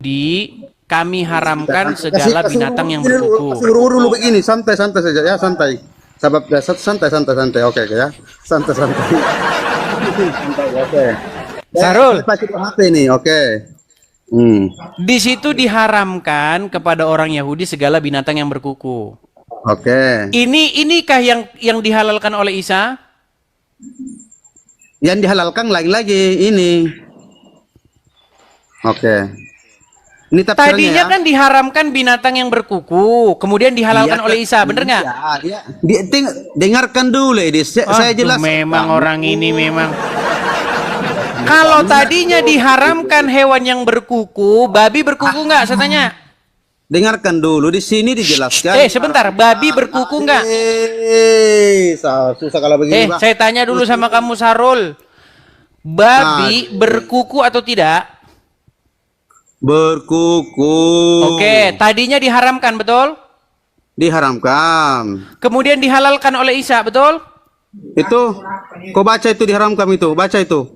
Yahudi, kami haramkan segala binatang yang berkuku. Kasih dulu begini, santai-santai saja ya, santai. Sabab santai-santai, oke ya. Santai-santai. Santai, oke. Sarul, Pakai HP nih, oke. di situ diharamkan kepada orang Yahudi segala binatang yang berkuku. Oke. Inikah yang dihalalkan oleh Isa? Yang dihalalkan lagi ini. Oke. Ini tafsirannya Tadinya ya. kan diharamkan binatang yang berkuku, kemudian dihalalkan oleh Isa, bener nggak? Iya, dengarkan dulu, Edis. Saya jelas. Memang orang ini memang. Kalau tadinya diharamkan hewan yang berkuku, babi berkuku nggak? Saya tanya. Dengarkan dulu, di sini dijelaskan. Sebentar, babi berkuku nggak? Susah kalau begini, Pak. Saya tanya dulu sama kamu, Sarul. Babi berkuku atau tidak? Berkuku. Oke, tadinya diharamkan, betul? Diharamkan. Kemudian dihalalkan oleh Isa, betul? Itu, kau baca itu diharamkan itu, baca itu.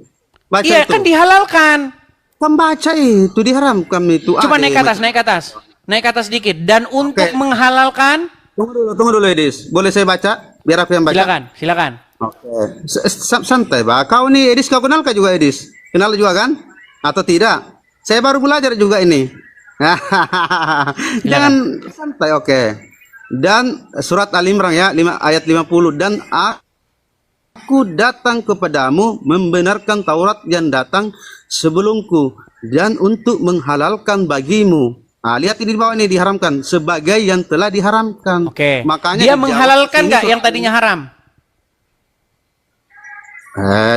Baca Iya, itu. kan dihalalkan. Kan baca itu diharamkan itu. Coba naik ke atas, naik ke atas. Naik ke atas sedikit. Dan untuk menghalalkan... Tunggu dulu, Edis. Boleh saya baca? Biar aku yang baca. Silakan. Oke. Santai, Pak. Kau nih, Edis, kau kenal kah juga, Edis? Kenal juga kan? Atau tidak? Saya baru belajar juga ini. Jangan santai, oke. Dan surat Al-Imran ya, ayat 50. Dan aku datang kepadamu membenarkan Taurat yang datang sebelumku dan untuk menghalalkan bagimu. Lihat ini di bawah ini diharamkan sebagai yang telah diharamkan. Oke. Makanya dia menghalalkan nggak yang tadinya haram?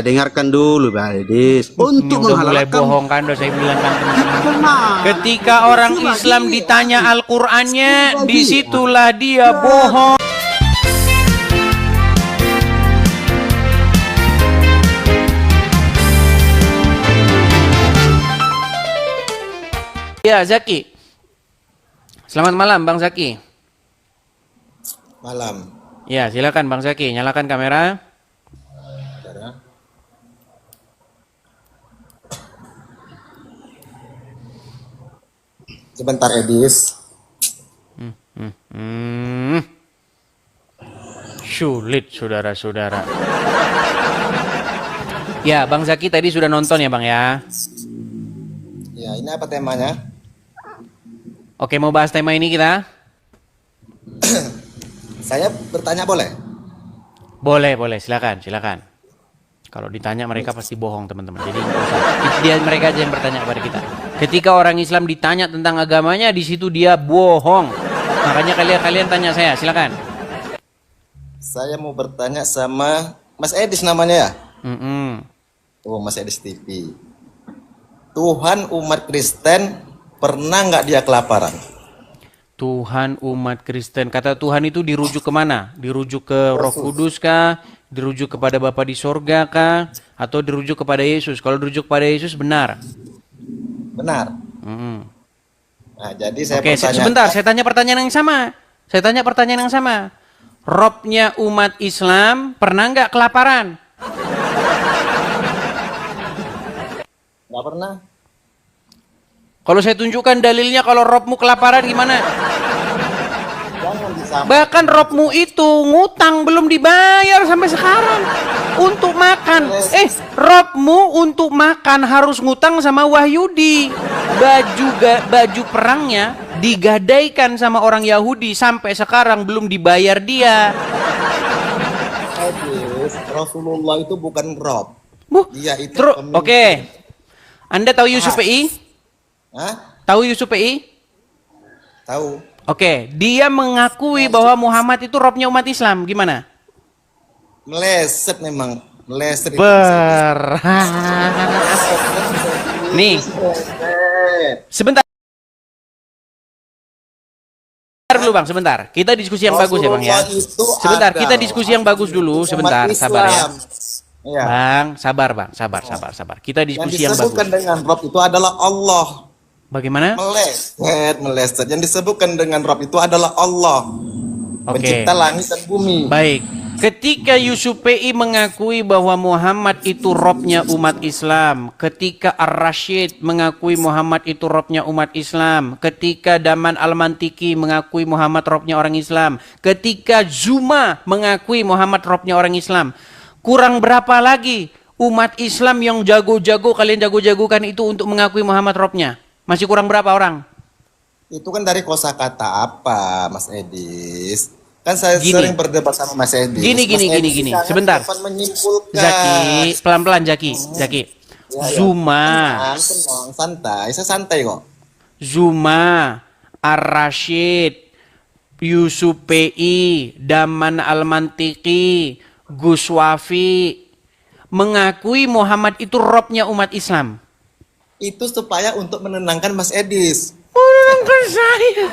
Dengarkan dulu, Pak Edis. Untuk mulai menghalalkan. bohong kan, saya bilang kan. Ketika orang Islam ditanya Al-Qur'annya, disitulah dia bohong. Ya, Zaki. Selamat malam, Bang Zaki. Malam. Ya, silakan Bang Zaki, nyalakan kamera. Sebentar, Edis. Sulit, saudara-saudara. Ya, Bang Zaki tadi sudah nonton ya, Bang ya? Ya, ini apa temanya? Oke, mau bahas tema ini kita? Saya bertanya boleh? Boleh, silakan. Kalau ditanya mereka pasti bohong, teman-teman. Jadi dia mereka aja yang bertanya kepada kita. Ketika orang Islam ditanya tentang agamanya, di situ dia bohong. Makanya kalian tanya saya, silakan. Saya mau bertanya sama Mas Edis namanya ya? Oh, Mas Edis TV. Tuhan umat Kristen pernah nggak dia kelaparan? Tuhan umat Kristen. Kata Tuhan itu dirujuk kemana? Dirujuk ke Roh Kudus kah? Dirujuk kepada Bapa di sorga kah? Atau dirujuk kepada Yesus? Kalau dirujuk kepada Yesus benar. Benar. Nah, jadi saya sebentar, saya tanya pertanyaan yang sama. Robnya umat Islam pernah nggak kelaparan? Nggak pernah. Kalau saya tunjukkan dalilnya kalau Robmu kelaparan gimana? Bahkan Robmu itu ngutang belum dibayar sampai sekarang untuk makan. Robmu untuk makan harus ngutang sama Wahyudi. Baju perangnya digadaikan sama orang Yahudi sampai sekarang belum dibayar dia. Rasulullah itu bukan Rob. Dia itu Oke. Anda tahu Yusuf PI? Tahu Yusuf PI? Tahu. Oke, dia mengakui bahwa Muhammad itu Robnya umat Islam. Gimana? Meleset memang. Meleset. Nih. Sebentar dulu, Bang, sebentar. Kita diskusi yang bagus ya, Bang ya. Sebentar, kita diskusi yang bagus dulu. Sebentar, sabar ya. Bang, sabar, Bang. Sabar. Kita diskusi yang bagus. Yang disebutkan dengan Rob itu adalah Allah. Bagaimana? Meleset. Yang disebutkan dengan Rob itu adalah Allah. Pencipta langit dan bumi. Baik. Ketika Yusuf PI mengakui bahwa Muhammad itu robnya umat Islam, ketika Ar-Rasyid mengakui Muhammad itu robnya umat Islam, ketika Daman Al-Mantiki mengakui Muhammad robnya orang Islam, ketika Zuma mengakui Muhammad robnya orang Islam, kurang berapa lagi umat Islam yang jago-jago, kalian jago-jagokan itu untuk mengakui Muhammad robnya? Masih kurang berapa orang? Itu kan dari kosakata apa, Mas Edis? Kan saya Gini. sering berdebat sama Mas Edis. Gini. Jangan Sebentar. cepat menyimpulkan. Zaki, pelan-pelan Zaki. Zuma, Tenang, santai. Saya santai kok. Zuma, Ar-Rasyid, Yusuf PI, Daman Al-Mantiki, Gus Wafi mengakui Muhammad itu robnya umat Islam. Itu supaya untuk menenangkan Mas Edis. Menenangkan saya.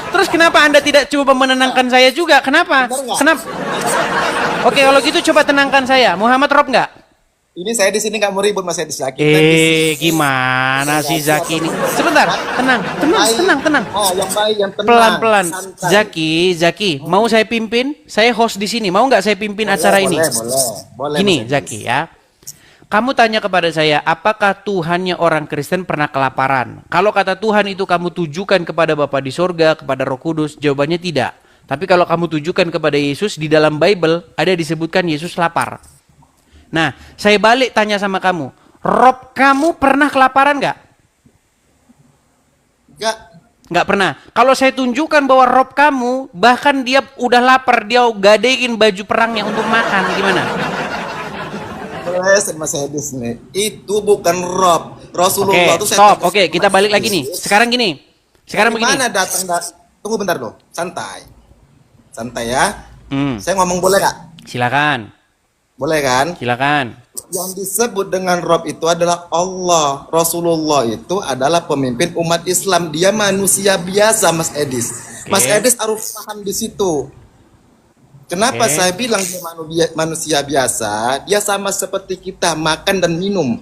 Terus kenapa Anda tidak coba menenangkan saya juga? Kenapa? Benar nggak? Kenapa? Oke, kalau gitu coba tenangkan saya. Muhammad rob nggak? Ini saya di sini nggak mau ribut Mas Edis lagi. Gimana sih Zaki ini? Sebentar, tenang. Oh, yang baik, yang tenang. Pelan-pelan. Santai. Zaki, mau saya pimpin? Saya host di sini. Mau nggak saya pimpin acara ini? Boleh. Gini, Mas Edis. Zaki ya. Kamu tanya kepada saya, apakah Tuhannya orang Kristen pernah kelaparan? Kalau kata Tuhan itu kamu tujukan kepada Bapa di sorga, kepada Roh Kudus, jawabannya tidak. Tapi kalau kamu tujukan kepada Yesus, di dalam Bible ada disebutkan Yesus lapar. Nah, saya balik tanya sama kamu, Rob kamu pernah kelaparan nggak? Nggak pernah. Kalau saya tunjukkan bahwa Rob kamu, bahkan dia udah lapar, dia gadein baju perangnya untuk makan, gimana? Mas Edis nih, itu bukan Rob. Rasulullah itu saya stop. Oke, kita balik lagi nih. Sekarang gini. Sekarang begini. Mana datang? Tunggu bentar loh. Santai ya. Saya ngomong boleh nggak? Silakan. Boleh kan? Silakan. Yang disebut dengan Rob itu adalah Allah. Rasulullah itu adalah pemimpin umat Islam. Dia manusia biasa, Mas Edis. Mas Edis harus paham di situ. Kenapa saya bilang dia manusia biasa? Dia sama seperti kita, makan dan minum.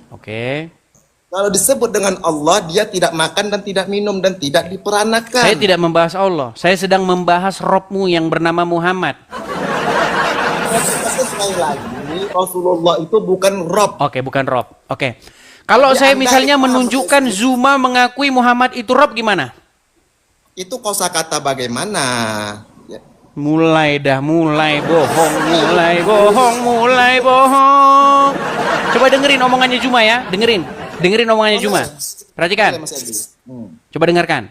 Kalau disebut dengan Allah, dia tidak makan dan tidak minum dan tidak diperanakan. Saya tidak membahas Allah. Saya sedang membahas Robmu yang bernama Muhammad. Sekali lagi, Rasulullah itu bukan Rob. Bukan Rob. Kalau saya misalnya menunjukkan Zuma mengakui Muhammad itu Rob, gimana? Itu kosakata bagaimana? Mulai bohong. Coba dengerin omongannya Zuma ya. Dengerin omongannya Zuma. Perhatikan. Coba dengarkan.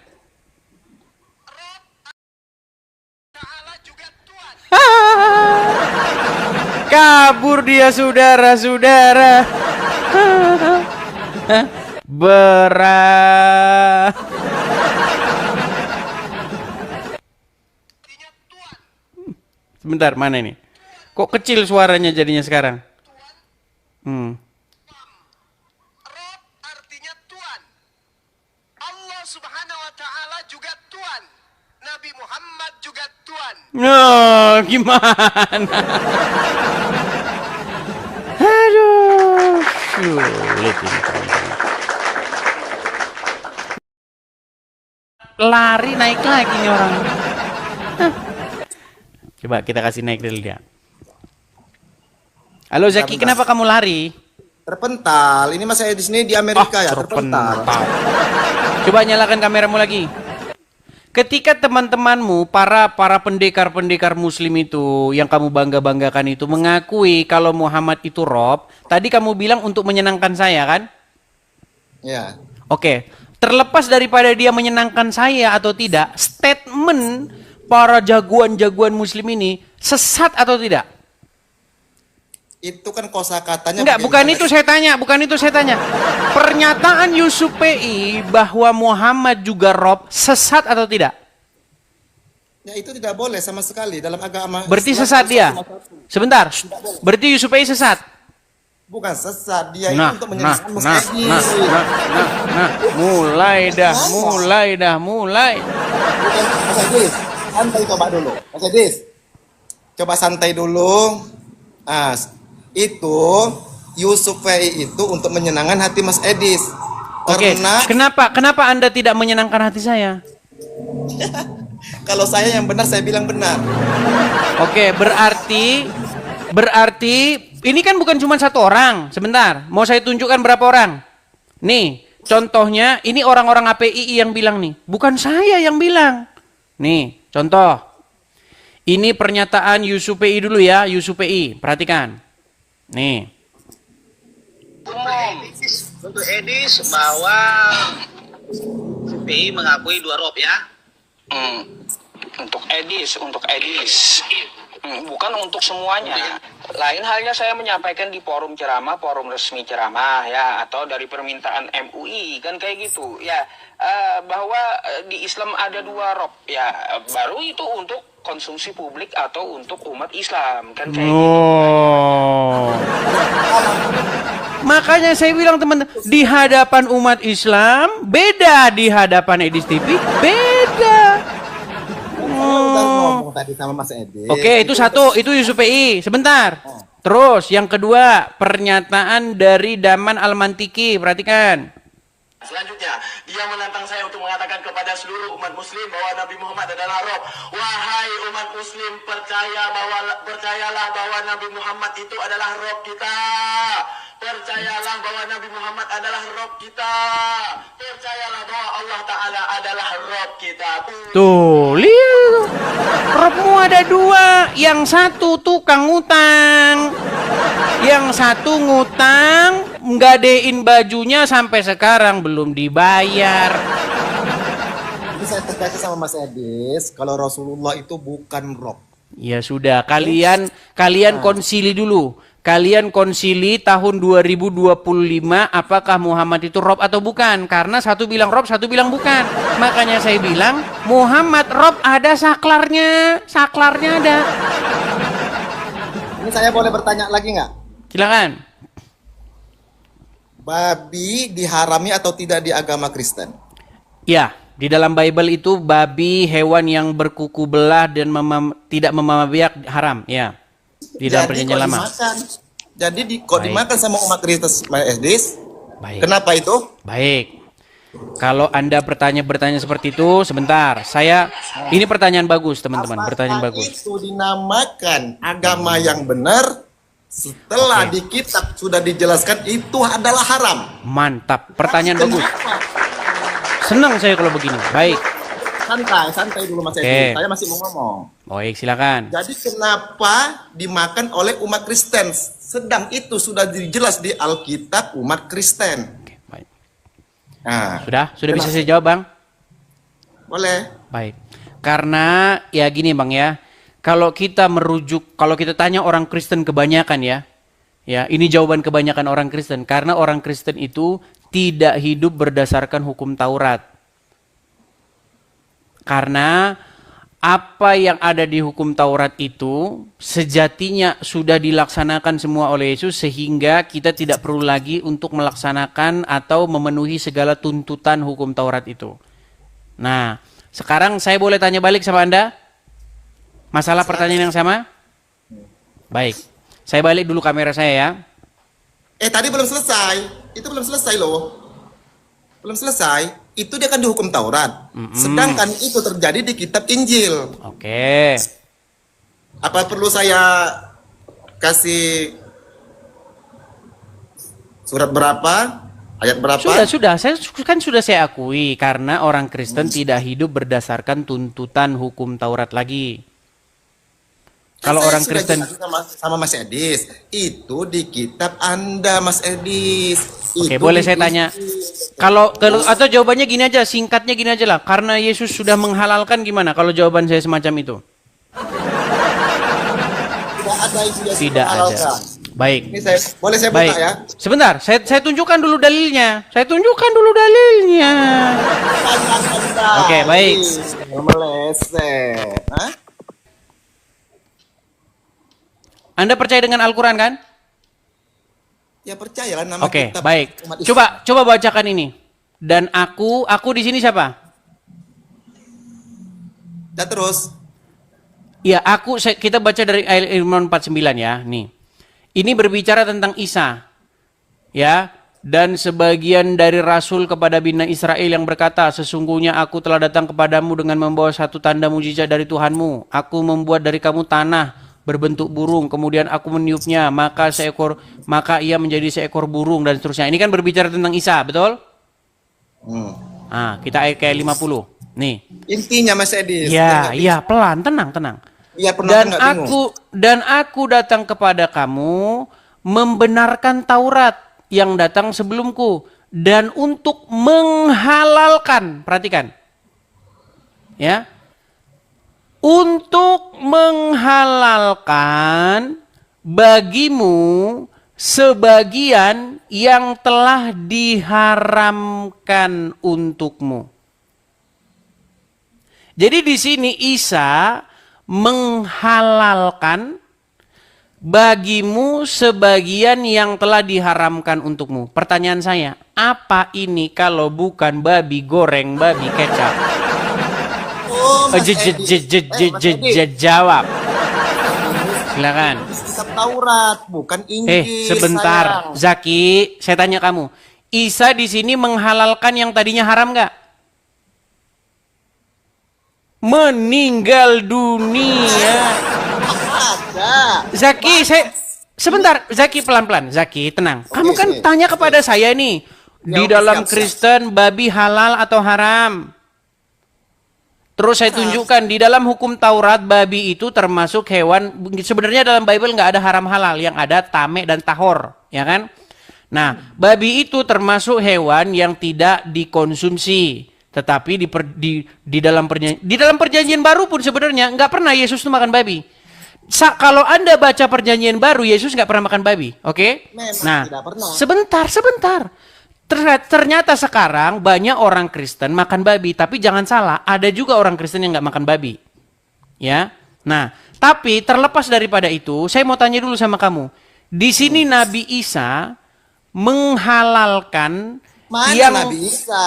Kabur dia saudara-saudara. Berat. Sebentar, mana ini? Kok kecil suaranya jadinya sekarang? Rob artinya Tuhan. Allah Subhanahu wa taala juga Tuhan. Nabi Muhammad juga Tuhan. Gimana? Aduh, sulit ini. Lari naik lagi nih orang. Coba kita kasih naik dulu dia. Halo Zaki, kenapa kamu lari? Terpental. Ini Mas Edis ini di Amerika ya, terpental. Coba nyalakan kameramu lagi. Ketika teman-temanmu, para pendekar-pendekar muslim itu, yang kamu bangga-banggakan itu, mengakui kalau Muhammad itu Rob, tadi kamu bilang untuk menyenangkan saya kan? Ya. Terlepas daripada dia menyenangkan saya atau tidak, statement para jagoan-jagoan muslim ini sesat atau tidak? Itu kan kosakatanya. Enggak, bukan itu saya tanya. Pernyataan Yusuf PI bahwa Muhammad juga Rob sesat atau tidak? Ya itu tidak boleh sama sekali dalam agama. Berarti sesat dia. Sebentar. Berarti Yusuf PI sesat. Bukan sesat, dia itu untuk menyenangkan Mas Edis. Mulai dah. Bukan, Mas Edis, santai coba dulu. Mas Edis, coba santai dulu. Itu Yusuf PI itu untuk menyenangkan hati Mas Edis. Karena Kenapa Anda tidak menyenangkan hati saya? Kalau saya yang benar, saya bilang benar. Oke, berarti ini kan bukan cuma satu orang. Sebentar, mau saya tunjukkan berapa orang? Nih, contohnya ini orang-orang API yang bilang nih, bukan saya yang bilang. Nih, contoh. Ini pernyataan Yusupi dulu ya, Yusupi. Perhatikan. Nih. Umum untuk Edis bahwa CPI mengakui 2 rob ya. Untuk Edis, bukan untuk semuanya. Lain halnya saya menyampaikan di forum ceramah, forum resmi ceramah ya, atau dari permintaan MUI kan kayak gitu ya, bahwa di Islam ada 2 rob ya, baru itu untuk konsumsi publik atau untuk umat Islam kan kayak gitu. Makanya saya bilang teman-teman, di hadapan umat Islam beda, di hadapan Edis TV beda. Udah ngomong tadi sama Mas Edis. Oke, itu satu, itu Yusupi. Sebentar. Terus yang kedua, pernyataan dari Daman Al-Mantiki. Perhatikan. Selanjutnya, dia menantang saya untuk mengatakan kepada seluruh umat muslim bahwa Nabi Muhammad adalah Rob. Wahai umat muslim, percayalah bahwa Nabi Muhammad itu adalah Rob kita. Percayalah bahwa Nabi Muhammad adalah Rob kita. Percayalah bahwa Allah Ta'ala adalah Rob kita. Tuh, lihat. Robmu ada 2. Yang satu tukang ngutang. Yang satu ngutang, nggadein bajunya sampai sekarang belum dibayar. Ini saya tegaskan sama Mas Edis, kalau Rasulullah itu bukan Rob. Ya sudah, kalian konsili dulu. Kalian konsili tahun 2025 apakah Muhammad itu Rob atau bukan? Karena satu bilang Rob, satu bilang bukan. Makanya saya bilang Muhammad Rob ada saklarnya. Saklarnya ada. Ini saya boleh bertanya lagi nggak? Silakan. Babi diharami atau tidak di agama Kristen? Ya, di dalam Bible itu babi hewan yang berkuku belah dan tidak membawa biak haram, ya. Di dalam perjanjian lama. Kok dimakan sama umat Kristen, Mas Edis? Baik. Kenapa itu? Baik. Kalau Anda bertanya seperti itu, sebentar. Ini pertanyaan bagus, teman-teman. Pertanyaan bagus. Itu dinamakan agama yang benar setelah di kitab sudah dijelaskan itu adalah haram. Mantap. Pertanyaan bagus. Senang saya kalau begini. Baik. Santai dulu Mas Edis. Saya masih mau ngomong. Baik, silakan. Jadi kenapa dimakan oleh umat Kristen? Sedang itu sudah dijelas di Alkitab umat Kristen. Oke, baik. Nah, Sudah bisa saya jawab, Bang? boleh. Baik. Karena ya gini, Bang ya. Kalau kita tanya orang Kristen kebanyakan ya, ini jawaban kebanyakan orang Kristen. Karena orang Kristen itu tidak hidup berdasarkan hukum Taurat. Karena apa yang ada di hukum Taurat itu sejatinya sudah dilaksanakan semua oleh Yesus sehingga kita tidak perlu lagi untuk melaksanakan atau memenuhi segala tuntutan hukum Taurat itu. Nah, sekarang saya boleh tanya balik sama Anda? Masalah pertanyaan yang sama? Baik. Saya balik dulu kamera saya ya. Tadi belum selesai. Itu belum selesai loh. Belum selesai. Itu dia kan dihukum Taurat. Sedangkan itu terjadi di kitab Injil. Oke. Apa perlu saya kasih surat berapa? Ayat berapa? Sudah. Sudah saya akui karena orang Kristen tidak hidup berdasarkan tuntutan hukum Taurat lagi. Kalau Saya orang sudah Kristen jelaskan sama Mas Edis, itu di kitab Anda, Mas Edis. Oke, Itu boleh di saya tanya. Injil. Kalau atau jawabannya gini aja, singkatnya gini aja lah. Karena Yesus sudah menghalalkan gimana kalau jawaban saya semacam itu? Tidak ada yang sudah Tidak ada. dihalalkan. Baik. Ini boleh saya buka Baik. ya? Sebentar, saya tunjukkan dulu dalilnya. Oke, baik. Meleset. Hah? Anda percaya dengan Al-Quran kan? Ya percayalah nama Oke, kitab baik. umat Islam. Coba bacakan ini. Dan aku di sini siapa? Dan terus. Ya, kita baca dari ayat Imran 49 ya. Nih. Ini berbicara tentang Isa. Ya, Dan sebagian dari Rasul kepada Bani Israel yang berkata, sesungguhnya aku telah datang kepadamu dengan membawa satu tanda mujizat dari Tuhanmu. Aku membuat dari kamu tanah berbentuk burung, kemudian aku meniupnya, maka ia menjadi seekor burung, dan seterusnya. Ini kan berbicara tentang Isa, betul? Kita ayat kayak 50. Nih. Intinya Mas Edi. Ya, pelan, tenang. Biar penonton nggak bingung. Dan aku datang kepada kamu membenarkan Taurat yang datang sebelumku dan untuk menghalalkan, perhatikan. Ya. Untuk menghalalkan bagimu sebagian yang telah diharamkan untukmu. Jadi di sini Isa menghalalkan bagimu sebagian yang telah diharamkan untukmu. Pertanyaan saya, apa ini kalau bukan babi goreng, babi kecap? Jawab. Silakan. Kitab Taurat, bukan Injil. Sebentar, sayang. Zaki, saya tanya kamu. Isa di sini menghalalkan yang tadinya haram nggak? Meninggal dunia. Zaki, sebentar, Zaki pelan-pelan. Zaki, tenang. Kamu kan tanya kepada saya nih, di dalam Kristen babi halal atau haram? Terus saya tunjukkan di dalam hukum Taurat babi itu termasuk hewan. Sebenarnya dalam Bible nggak ada haram halal, yang ada tame dan tahor, ya kan? Nah, babi itu termasuk hewan yang tidak dikonsumsi. Tetapi di dalam perjanjian baru pun sebenarnya nggak pernah Yesus itu makan babi. Kalau Anda baca perjanjian baru, Yesus nggak pernah makan babi, oke? Nah, sebentar. Ternyata sekarang banyak orang Kristen makan babi, tapi jangan salah, ada juga orang Kristen yang nggak makan babi, ya. Nah, tapi terlepas daripada itu, saya mau tanya dulu sama kamu. Di sini Nabi Isa menghalalkan Nabi Isa,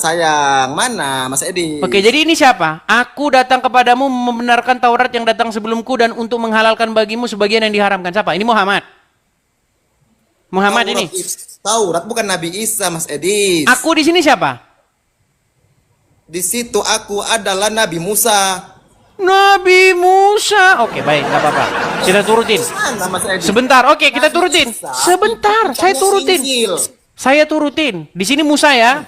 sayang? Mana Mas Edi? Oke, jadi ini siapa? Aku datang kepadamu membenarkan Taurat yang datang sebelumku dan untuk menghalalkan bagimu sebagian yang diharamkan. Siapa? Ini Muhammad. Muhammad ini. Taurat bukan Nabi Isa, Mas Edi. Aku di sini siapa? Di situ aku adalah Nabi Musa. Nabi Musa. Oke, baik, nggak apa-apa. Kita turutin. Sebentar, oke, kita turutin. Sebentar, saya turutin. Saya turutin. Di sini Musa ya.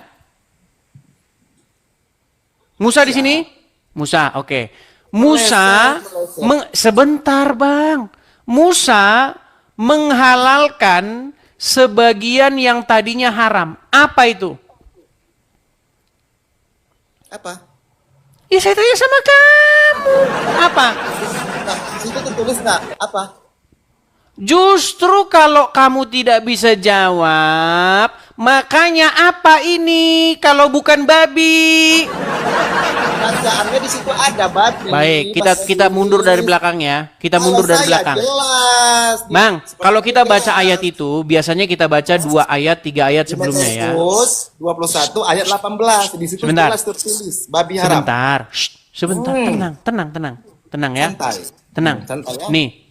Musa di sini? Musa, oke. Musa, sebentar Bang. Musa menghalalkan sebagian yang tadinya haram. Apa itu? Apa? Ya saya tanya sama kamu. Apa? Nah, itu tertulis nggak? Apa? Justru kalau kamu tidak bisa jawab, makanya apa ini kalau bukan babi? Bacaannya di situ ada babi. Baik, kita mundur dari belakang ya. Kita mundur dari belakang. Jelas. Bang, kalau kita baca ayat itu, biasanya kita baca 2 ayat, 3 ayat sebelumnya ya. 21 ayat 18. Di situ jelas tertulis babi haram. Sebentar, tenang ya. Santai. Tenang. Santai ya. Nih.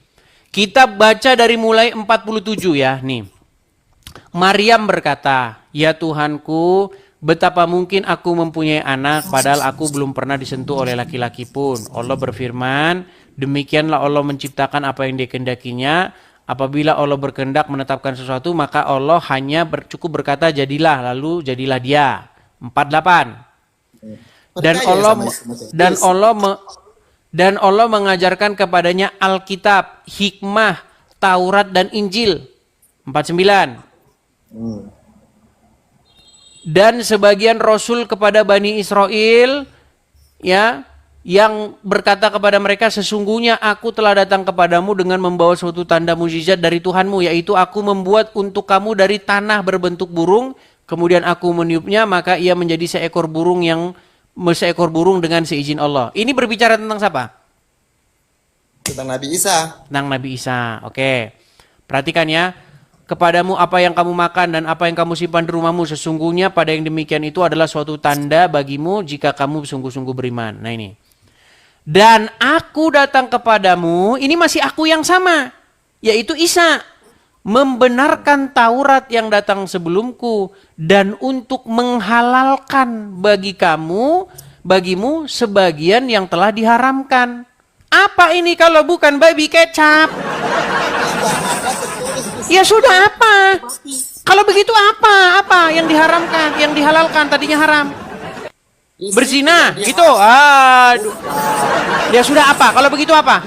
Kita baca dari mulai 47 ya, nih. Maryam berkata, "Ya Tuhanku, betapa mungkin aku mempunyai anak padahal aku belum pernah disentuh oleh laki-laki pun." Allah berfirman, "Demikianlah Allah menciptakan apa yang dikehendakinya. Apabila Allah berkehendak menetapkan sesuatu, maka Allah hanya cukup berkata jadilah, lalu jadilah dia." 48. Dan Allah mengajarkan kepadanya Alkitab, hikmah, Taurat dan Injil. 49. Dan sebagian Rasul kepada Bani Israel, ya, yang berkata kepada mereka, sesungguhnya aku telah datang kepadamu dengan membawa suatu tanda mukjizat dari Tuhanmu, yaitu aku membuat untuk kamu dari tanah berbentuk burung, kemudian aku meniupnya, maka ia menjadi seekor burung dengan seizin Allah. Ini berbicara tentang siapa? Tentang Nabi Isa. Tentang Nabi Isa. Oke. Perhatikan ya. Kepadamu apa yang kamu makan dan apa yang kamu simpan di rumahmu, sesungguhnya pada yang demikian itu adalah suatu tanda bagimu jika kamu sungguh-sungguh beriman. Nah ini. Dan aku datang kepadamu, ini masih aku yang sama, yaitu Isa. membenarkan Taurat yang datang sebelumku, dan untuk menghalalkan bagimu sebagian yang telah diharamkan. Apa ini kalau bukan babi kecap? Ya sudah, apa? Kalau begitu apa? Apa yang diharamkan, yang dihalalkan tadinya haram? Berzina, gitu. Aduh. Ya sudah, apa? Kalau begitu apa?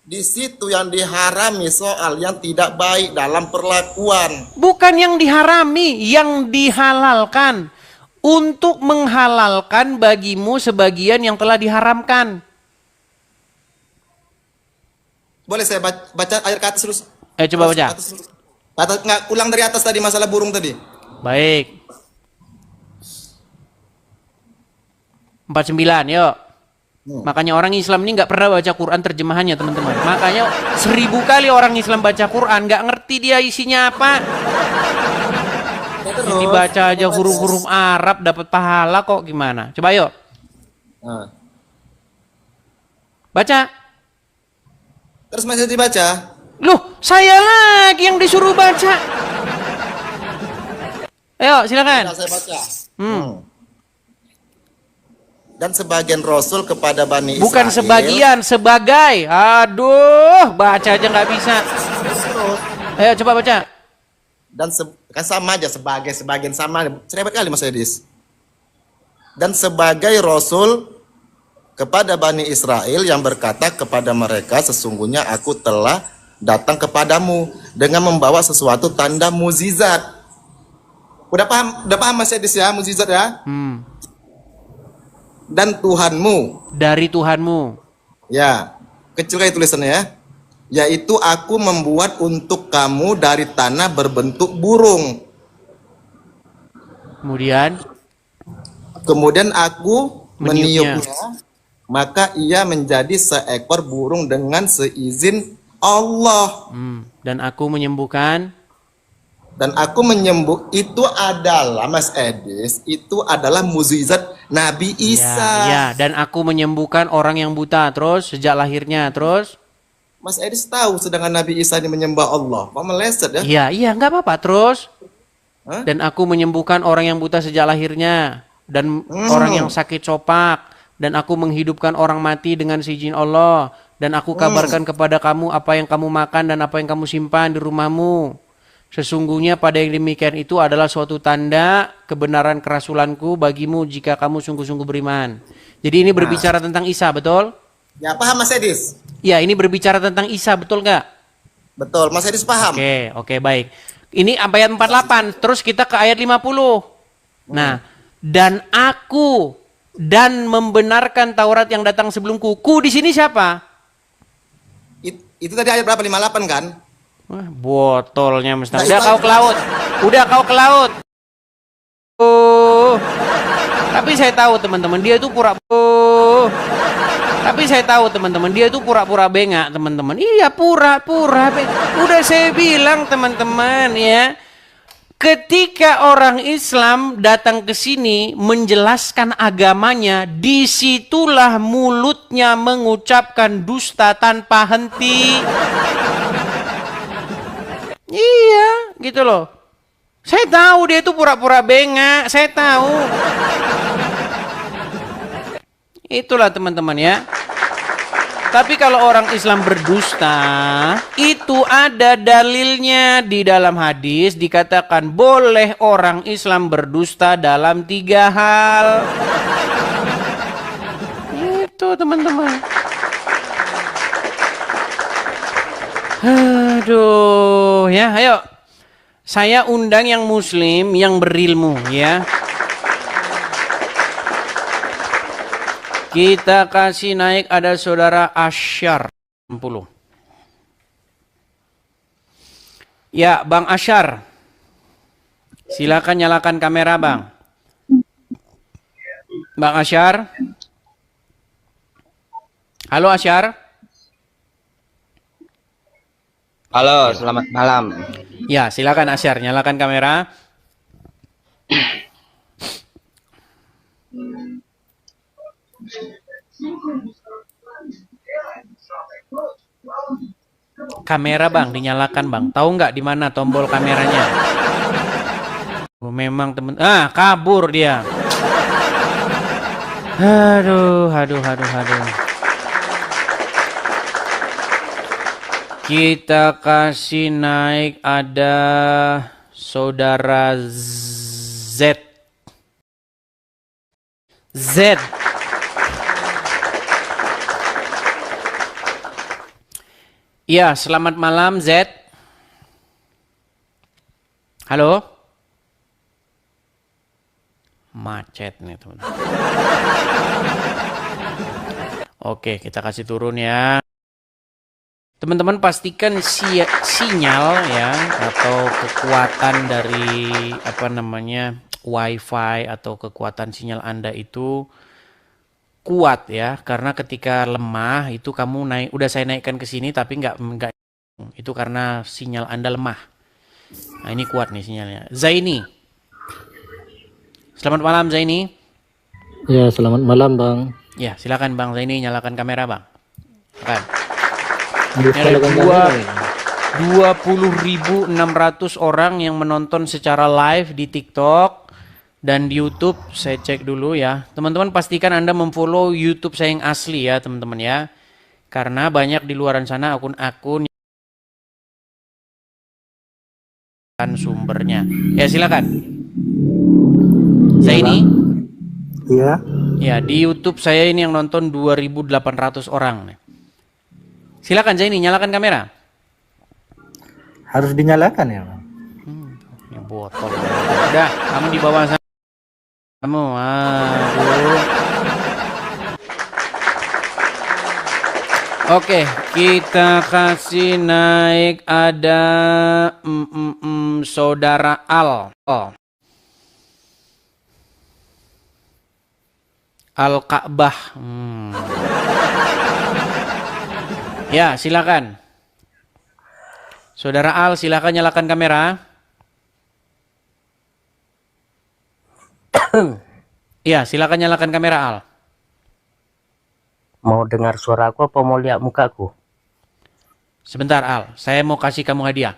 Di situ yang diharami soal yang tidak baik dalam perlakuan. Bukan yang diharami, yang dihalalkan. Untuk menghalalkan bagimu sebagian yang telah diharamkan. Boleh saya baca ayat ke atas terus? Coba baca. Nggak, ulang dari atas tadi, masalah burung tadi. Baik. 49, yuk. Makanya orang Islam ini nggak pernah baca Quran terjemahannya, teman-teman. Makanya 1000 kali orang Islam baca Quran, nggak ngerti dia isinya apa. Dibaca aja huruf-huruf Arab dapat pahala kok, gimana? Coba yuk. Baca. Terus masih dibaca? Loh, saya lagi yang disuruh baca. Ayo, silakan. Saya baca. Dan sebagian Rasul kepada Bani Israel. Bukan sebagian, sebagai. Aduh, baca aja nggak bisa. Ayo, coba baca. Dan kan sama aja, sebagian sama. Cepat kali Mas Edis. Dan sebagai Rasul kepada Bani Israel yang berkata kepada mereka, sesungguhnya aku telah datang kepadamu dengan membawa sesuatu tanda mukjizat. Udah paham Mas Edis ya, mukjizat ya? Dan Tuhanmu. Dari Tuhanmu. Ya, kecil kayak tulisannya ya. Yaitu aku membuat untuk kamu dari tanah berbentuk burung. Kemudian aku meniupnya. Maka ia menjadi seekor burung dengan seizin Allah. Dan aku menyembuhkan. Dan aku menyembuh, itu adalah Mas Edis, itu adalah mukjizat Nabi Isa. Ya, dan aku menyembuhkan orang yang buta, terus sejak lahirnya, terus. Mas Edis tahu sedangkan Nabi Isa ini menyembah Allah. Kok meleset ya? Iya, nggak apa-apa, terus. Dan aku menyembuhkan orang yang buta sejak lahirnya, dan orang yang sakit copak. Dan aku menghidupkan orang mati dengan seizin Allah. Dan aku kabarkan kepada kamu apa yang kamu makan dan apa yang kamu simpan di rumahmu. Sesungguhnya pada yang demikian itu adalah suatu tanda kebenaran kerasulanku bagimu jika kamu sungguh-sungguh beriman. Jadi ini berbicara tentang Isa, betul? Ya, paham Mas Edis? Ya, ini berbicara tentang Isa, betul nggak? Betul, Mas Edis paham. Oke, baik. Ini ayat 48, terus kita ke ayat 50. Nah, dan aku dan membenarkan Taurat yang datang sebelumku. Ku di sini siapa? Itu tadi ayat berapa? 58 kan? Wah, botolnya mesti. Udah kau ke laut. Udah kau ke laut. Tapi saya tahu teman-teman, dia itu pura-pura bengak, teman-teman. Iya, pura-pura. Udah saya bilang, teman-teman, ya. Ketika orang Islam datang ke sini menjelaskan agamanya, disitulah mulutnya mengucapkan dusta tanpa henti. Iya, gitu loh. Saya tahu dia itu pura-pura bengak, saya tahu. Itulah teman-teman ya. Tapi kalau orang Islam berdusta, itu ada dalilnya. Di dalam hadis dikatakan boleh orang Islam berdusta dalam 3 hal. Itu teman-teman. Aduh, ya, ayo. Saya undang yang muslim, yang berilmu, ya. Kita kasih naik, ada saudara Asyar 60. Ya, Bang Asyar. Silakan nyalakan kamera, Bang. Bang Asyar. Halo Asyar. Halo, selamat malam. Ya, silakan Asyar, nyalakan kamera. kamera bang, dinyalakan bang. Tahu nggak di mana tombol kameranya? Oh, memang temen. Kabur dia. Aduh. Kita kasih naik ada saudara Z. Ya, selamat malam Z. Halo? Macet nih teman. Oke, kita kasih turun ya. Teman-teman pastikan sinyal ya atau kekuatan dari WiFi atau kekuatan sinyal Anda itu kuat ya, karena ketika lemah itu kamu udah saya naikkan ke sini tapi nggak itu karena sinyal Anda lemah. Nah, ini kuat nih sinyalnya. Zaini. Selamat malam Zaini. Ya, selamat malam Bang. Ya, silakan Bang Zaini nyalakan kamera Bang. Silakan. Ini ada 20.600 orang yang menonton secara live di TikTok dan di YouTube. Saya cek dulu ya. Teman-teman pastikan Anda memfollow YouTube saya yang asli ya teman-teman ya. Karena banyak di luaran sana akun-akun sumbernya. Ya silakan. Zaini. Iya. Ya di YouTube saya ini yang nonton 2.800 orang. Silakan Zaini nyalakan kamera. Harus dinyalakan ya Bang. Ini botol. Udah, kamu di bawah sana. Kamu, aduh. Oke, kita kasih naik ada saudara Al. Al-Ka'bah. Ya, silakan. Saudara Al, silakan nyalakan kamera. Ya, silakan nyalakan kamera Al. Mau dengar suaraku apa mau lihat mukaku? Sebentar Al, saya mau kasih kamu hadiah.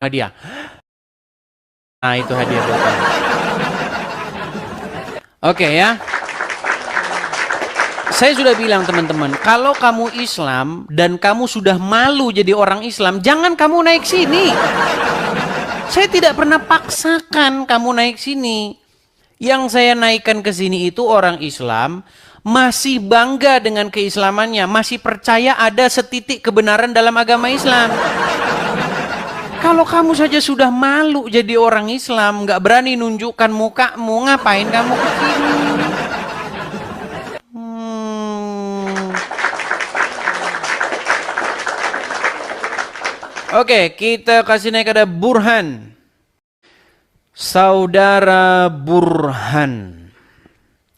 Hadiah. Nah, itu hadiah buat kamu. Oke ya. Saya sudah bilang teman-teman, kalau kamu Islam dan kamu sudah malu jadi orang Islam, jangan kamu naik sini. Saya tidak pernah paksakan kamu naik sini. Yang saya naikkan ke sini itu orang Islam masih bangga dengan keislamannya, masih percaya ada setitik kebenaran dalam agama Islam. Kalau kamu saja sudah malu jadi orang Islam, nggak berani nunjukkan mukamu, ngapain kamu ke sini? Oke, kita kasih naik ada Burhan. Saudara Burhan.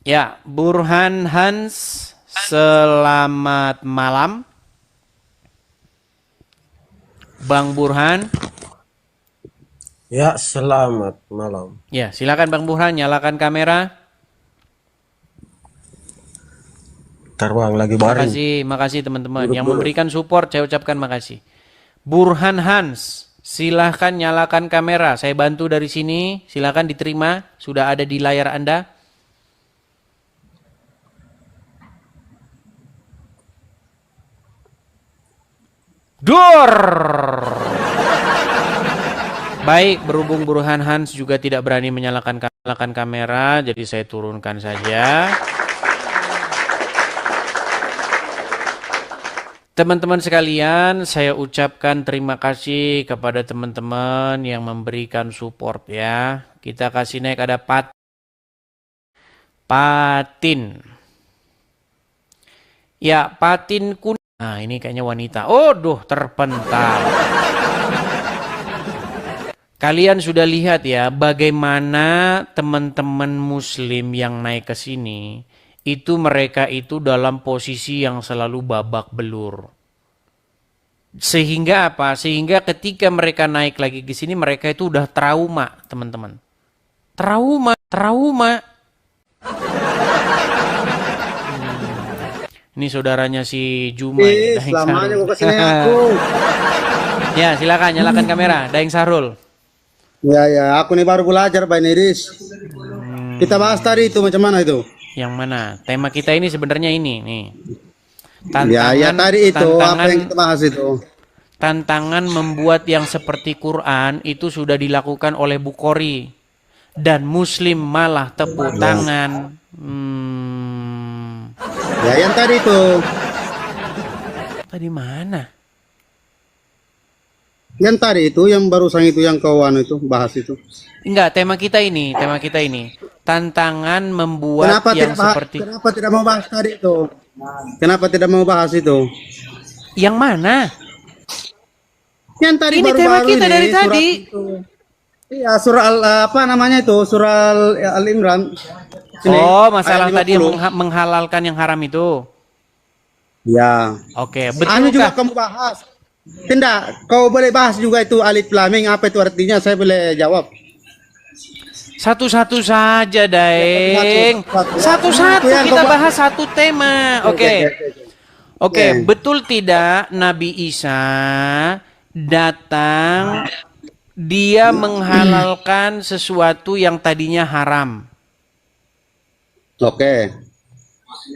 Ya, Burhan Hans, selamat malam. Bang Burhan. Ya, selamat malam. Ya, silakan Bang Burhan, nyalakan kamera. Terbang lagi baring. Makasih teman-teman yang memberikan support, saya ucapkan makasih. Burhan Hans, silahkan nyalakan kamera. Saya bantu dari sini, silahkan diterima. Sudah ada di layar Anda. Dor. Baik, berhubung Burhan Hans juga tidak berani menyalakan kamera, jadi saya turunkan saja. Teman-teman sekalian, saya ucapkan terima kasih kepada teman-teman yang memberikan support ya. Kita kasih naik ada Patin. Ya, Patin kuning. Nah, ini kayaknya wanita. Oh, terpental. Kalian sudah lihat ya bagaimana teman-teman muslim yang naik ke sini. Itu mereka itu dalam posisi yang selalu babak belur. Sehingga apa? Sehingga ketika mereka naik lagi ke sini mereka itu udah trauma, teman-teman. Trauma. Ini saudaranya si Jumai. Daeng selamanya Sahrul. kau kesini aku. Ya, silakan nyalakan kamera. Daeng Sahrul. Ya, aku nih baru belajar Pak Nidis. Kita bahas tadi itu macam mana itu? Yang mana? Tema kita ini sebenarnya ini nih. Ya tadi itu apa yang kita bahas itu? Tantangan membuat yang seperti Quran itu sudah dilakukan oleh Bukhari dan Muslim malah tepuk tangan. Ya yang tadi itu. Tadi mana? Yang tadi itu yang barusan itu yang kawan itu bahas itu. Enggak, tema kita ini. Tantangan membuat Kenapa tidak mau bahas tadi itu? Kenapa tidak mau bahas itu? Yang mana? Yang tadi Ini baru-baru tema kita dari surat tadi. itu. Iya, surah apa namanya itu? Surah Al-Imran. Sini, Oh, masalah ayat tadi 50. menghalalkan yang haram itu. Ya. Oke, Anu juga betulkah? kamu bahas. Tidak, kau boleh bahas juga itu alif lam mim apa itu artinya, saya boleh jawab. Satu-satu saja, Daeng. Satu-satu. Satu-satu Itu yang kita kau bahas satu tema. Oke. Oke, Oke. betul tidak Nabi Isa datang dia menghalalkan sesuatu yang tadinya haram. Oke.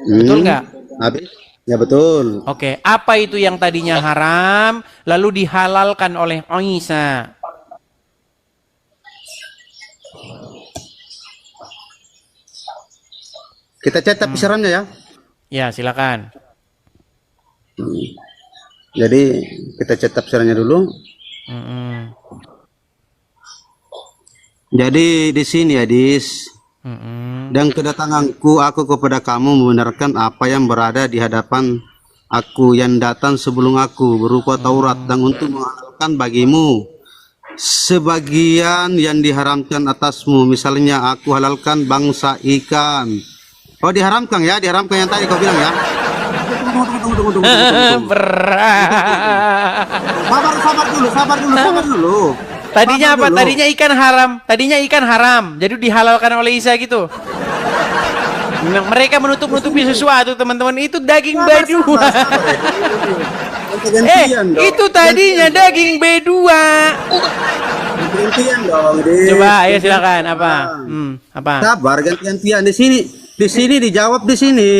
Betul nggak? Habis? Ya betul. Oke, apa itu yang tadinya haram lalu dihalalkan oleh Isa? Kita cetak pisarannya ya. Ya, silakan. Jadi kita cetak pisarannya dulu. Mm-mm. Jadi di sini ya, Dis. Mm-mm. Dan kedatanganku aku kepada kamu membenarkan apa yang berada di hadapan aku yang datang sebelum aku berupa Taurat dan untuk menghalalkan bagimu sebagian yang diharamkan atasmu. Misalnya aku halalkan bangsa ikan. Oh diharamkan ya, diharamkan yang tadi kau bilang ya. Tunggu. Berat. Sabar dulu. Tadinya Sabar apa? dulu. Tadinya ikan haram. Jadi dihalalkan oleh Isa gitu. Mereka menutup-nutupi sesuatu, teman-teman. Itu daging B2. Itu tadinya daging B2. Gantian dong, Dis. Coba, ayo silakan. Apa? Apa? Sabar, gantian di sini dijawab di sini.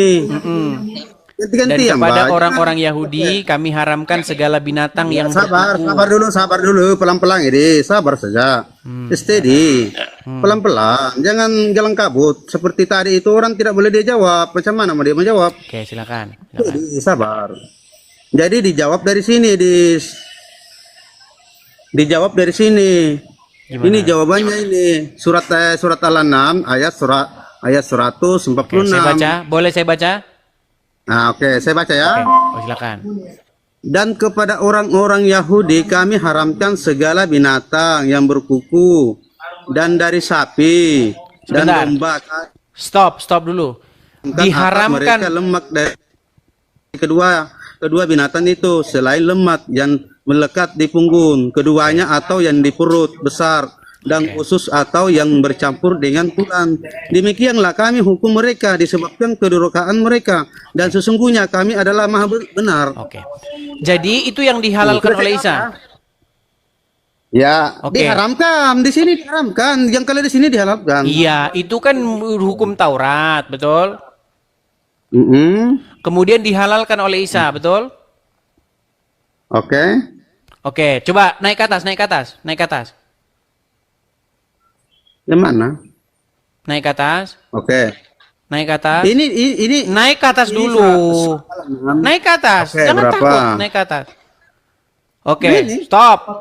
Dan Ganti-gantian, kepada Mbak. orang-orang Yahudi kami haramkan segala binatang yang Sabar berkuku. sabar dulu, pelan-pelan ini, sabar saja. Steady, pelan-pelan, jangan jalan kabut. Seperti tadi itu orang tidak boleh dia jawab. Macam mana mau dia menjawab? Oke, silakan. Jadi, sabar. Jadi dijawab dari sini, dijawab dari sini. Gimana? Ini jawabannya ini surat Al-An'am ayat 146. Oke, saya baca. Boleh saya baca? Nah, oke, saya baca ya. Oke, oh, silakan. Dan kepada orang-orang Yahudi kami haramkan segala binatang yang berkuku dan dari sapi dan Sebentar. domba. Stop dulu. Diharamkan. Mereka lemak dari kedua binatang itu selain lemak yang melekat di punggung keduanya atau yang di perut besar dan usus atau yang bercampur dengan tulang. Demikianlah kami hukum mereka disebabkan kedurhakaan mereka dan sesungguhnya kami adalah maha benar. Oke. Jadi itu yang dihalalkan oleh Isa. Ya, Oke. diharamkan di sini diharamkan. Yang kali di sini diharamkan. Iya, itu kan hukum Taurat, betul? Kemudian dihalalkan oleh Isa, betul? Oke. Oke, coba naik ke atas. Yang mana? Naik ke atas. Oke. Naik ke atas. Ini Naik ke atas dulu. Naik ke atas. Oke, Jangan berapa? takut. Naik ke atas. Oke, Ini. stop.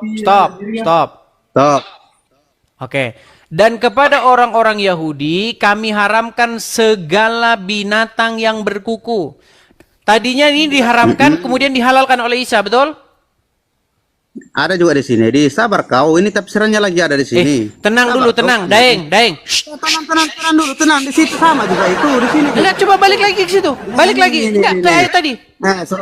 Stop. Oke. Dan kepada orang-orang Yahudi kami haramkan segala binatang yang berkuku. Tadinya ini diharamkan, kemudian dihalalkan oleh Isa, betul? Ada juga di sini. Sabar kau. Ini tafsirannya lagi ada di sini. Tenang dulu, tenang. Daeng. Shh. Tenang dulu, tenang. Di situ sama juga itu. Di sini. Enggak, coba balik lagi ke situ. Balik lagi. Enggak, ke ayat tadi.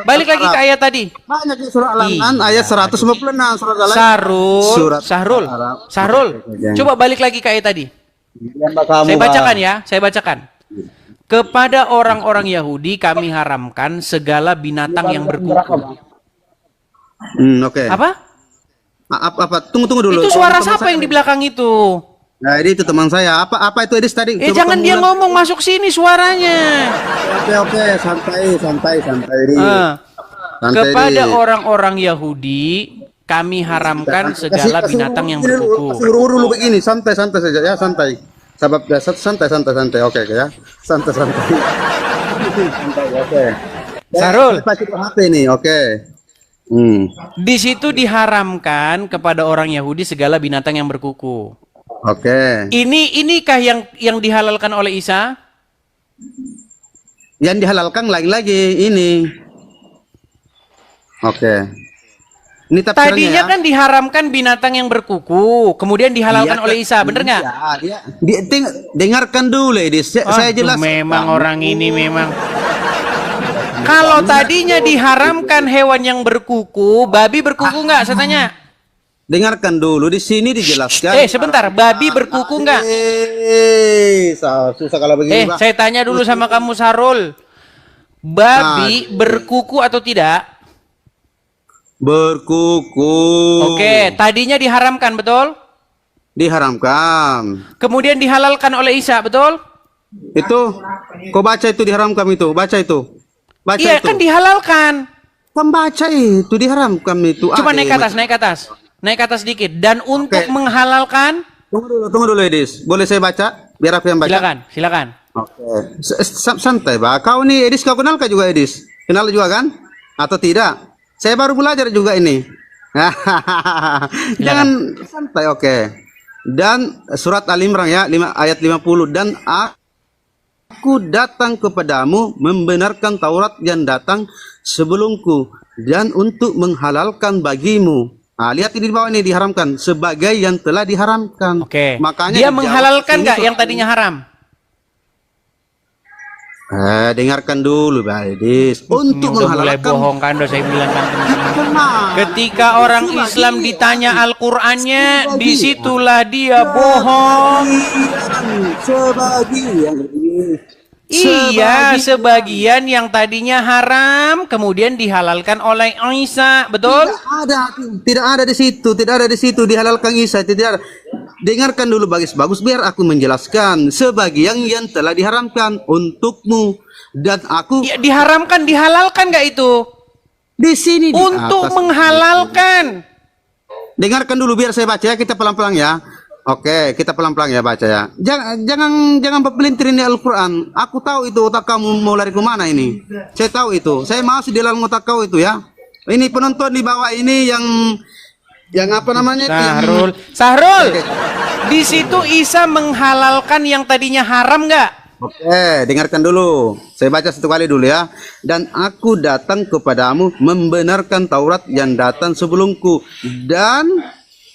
Balik lagi ke ayat tadi. Banyak di surah Al-An'am ayat 156 surat Al-An'am. Sahrul. Coba balik lagi ke ayat tadi. Saya bacakan ya, saya bacakan. Kepada orang-orang Yahudi kami haramkan segala binatang yang berkuku. Oke. Apa? Apa? Tunggu dulu. Itu suara Teman siapa saya. yang di belakang itu? Nah, ini itu teman saya. Apa itu Edis tadi? Coba Jangan kamu dia ulang. ngomong masuk sini suaranya. Oke, santai. Edis. Santai, Kepada Edis. orang-orang Yahudi kami haramkan segala binatang yang berkuku. Kasih urut dulu begini, santai saja ya, santai. Sabab santai. Oke ya. Santai. Santai, oke. Sarul. Pakai HP nih, oke. Di situ diharamkan kepada orang Yahudi segala binatang yang berkuku. Oke. Inikah yang dihalalkan oleh Isa? Yang dihalalkan lain lagi ini. Oke. Ini tafsirannya Tadinya ya. kan diharamkan binatang yang berkuku, kemudian dihalalkan Iya, oleh Isa, bener nggak? Iya. Dengarkan dulu, Edis. Saya Aduh, jelas. memang orang ini memang. Kalau tadinya diharamkan hewan yang berkuku, babi berkuku nggak? Saya tanya. Dengarkan dulu, di sini dijelaskan. Sebentar, babi berkuku nggak? Susah kalau begini, Pak. Saya tanya dulu sama kamu, Sarul. Babi berkuku atau tidak? Berkuku. Oke, tadinya diharamkan, betul? Diharamkan. Kemudian dihalalkan oleh Isa, betul? Itu, kau baca itu diharamkan itu, baca itu. Baca Iya, itu. kan dihalalkan. Pembaca itu diharamkan itu. Coba naik ke atas, naik ke atas. Naik ke atas sedikit. Dan untuk menghalalkan... Tunggu dulu, Edis. Boleh saya baca? Biar aku yang baca. Silakan. Oke. Santai, Pak. Kau nih, Edis, kau kenal kah juga, Edis? Kenal juga kan? Atau tidak? Saya baru belajar juga ini. Jangan santai, oke. Dan surat Al-Imran ya, ayat 50. Dan aku datang kepadamu membenarkan Taurat yang datang sebelumku dan untuk menghalalkan bagimu. Nah, lihat ini di bawah ini diharamkan sebagai yang telah diharamkan. Oke. Makanya dia dijawab menghalalkan ini nggak yang tadinya haram? Dengarkan dulu, Pak Edis. Untuk udah mulai menghalalkan. bohong kan, udah saya bilang kan teman-teman. Ketika orang Islam ditanya Al-Qur'annya, disitulah dia bohong. Iya, sebagian yang tadinya haram kemudian dihalalkan oleh Isa, betul? Tidak ada di situ dihalalkan Isa, tidak ada. Dengarkan dulu bagus biar aku menjelaskan. Sebagian yang telah diharamkan untukmu dan aku. Ya, diharamkan, dihalalkan nggak itu? Di sini di untuk atas. menghalalkan. Dengarkan dulu biar saya baca ya, kita pelan-pelan ya. Oke, kita pelan-pelan ya baca ya. Jangan berpelintir ini Al-Qur'an. Aku tahu itu otak kamu mau lari ke mana ini. Saya tahu itu. Saya masuk di dalam otak kau itu ya. Ini penonton di bawah ini yang apa namanya? Sahrul. Di situ Isa menghalalkan yang tadinya haram nggak? Oke, dengarkan dulu. Saya baca satu kali dulu ya. Dan aku datang kepadamu membenarkan Taurat yang datang sebelumku dan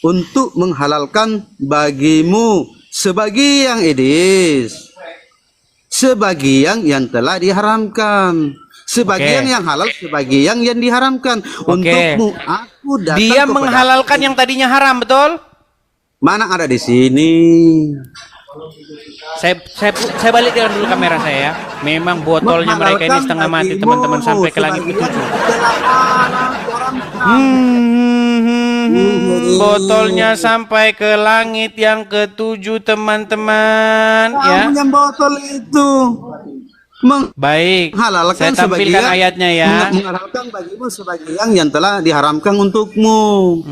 untuk menghalalkan bagimu sebagian sebagian yang telah diharamkan, sebagian yang halal, sebagian yang diharamkan. Untukmu aku datang. Dia menghalalkan yang tadinya haram, betul? Mana ada di sini? Saya balik dulu kamera saya ya. Memang botolnya mereka ini setengah mati teman-teman, sampai ke langit ketujuh. Botolnya sampai ke langit yang ketujuh teman-teman ya. Yang botol itu baik, saya tampilkan ayatnya ya. Menghalalkan bagimu sebagian yang telah diharamkan untukmu.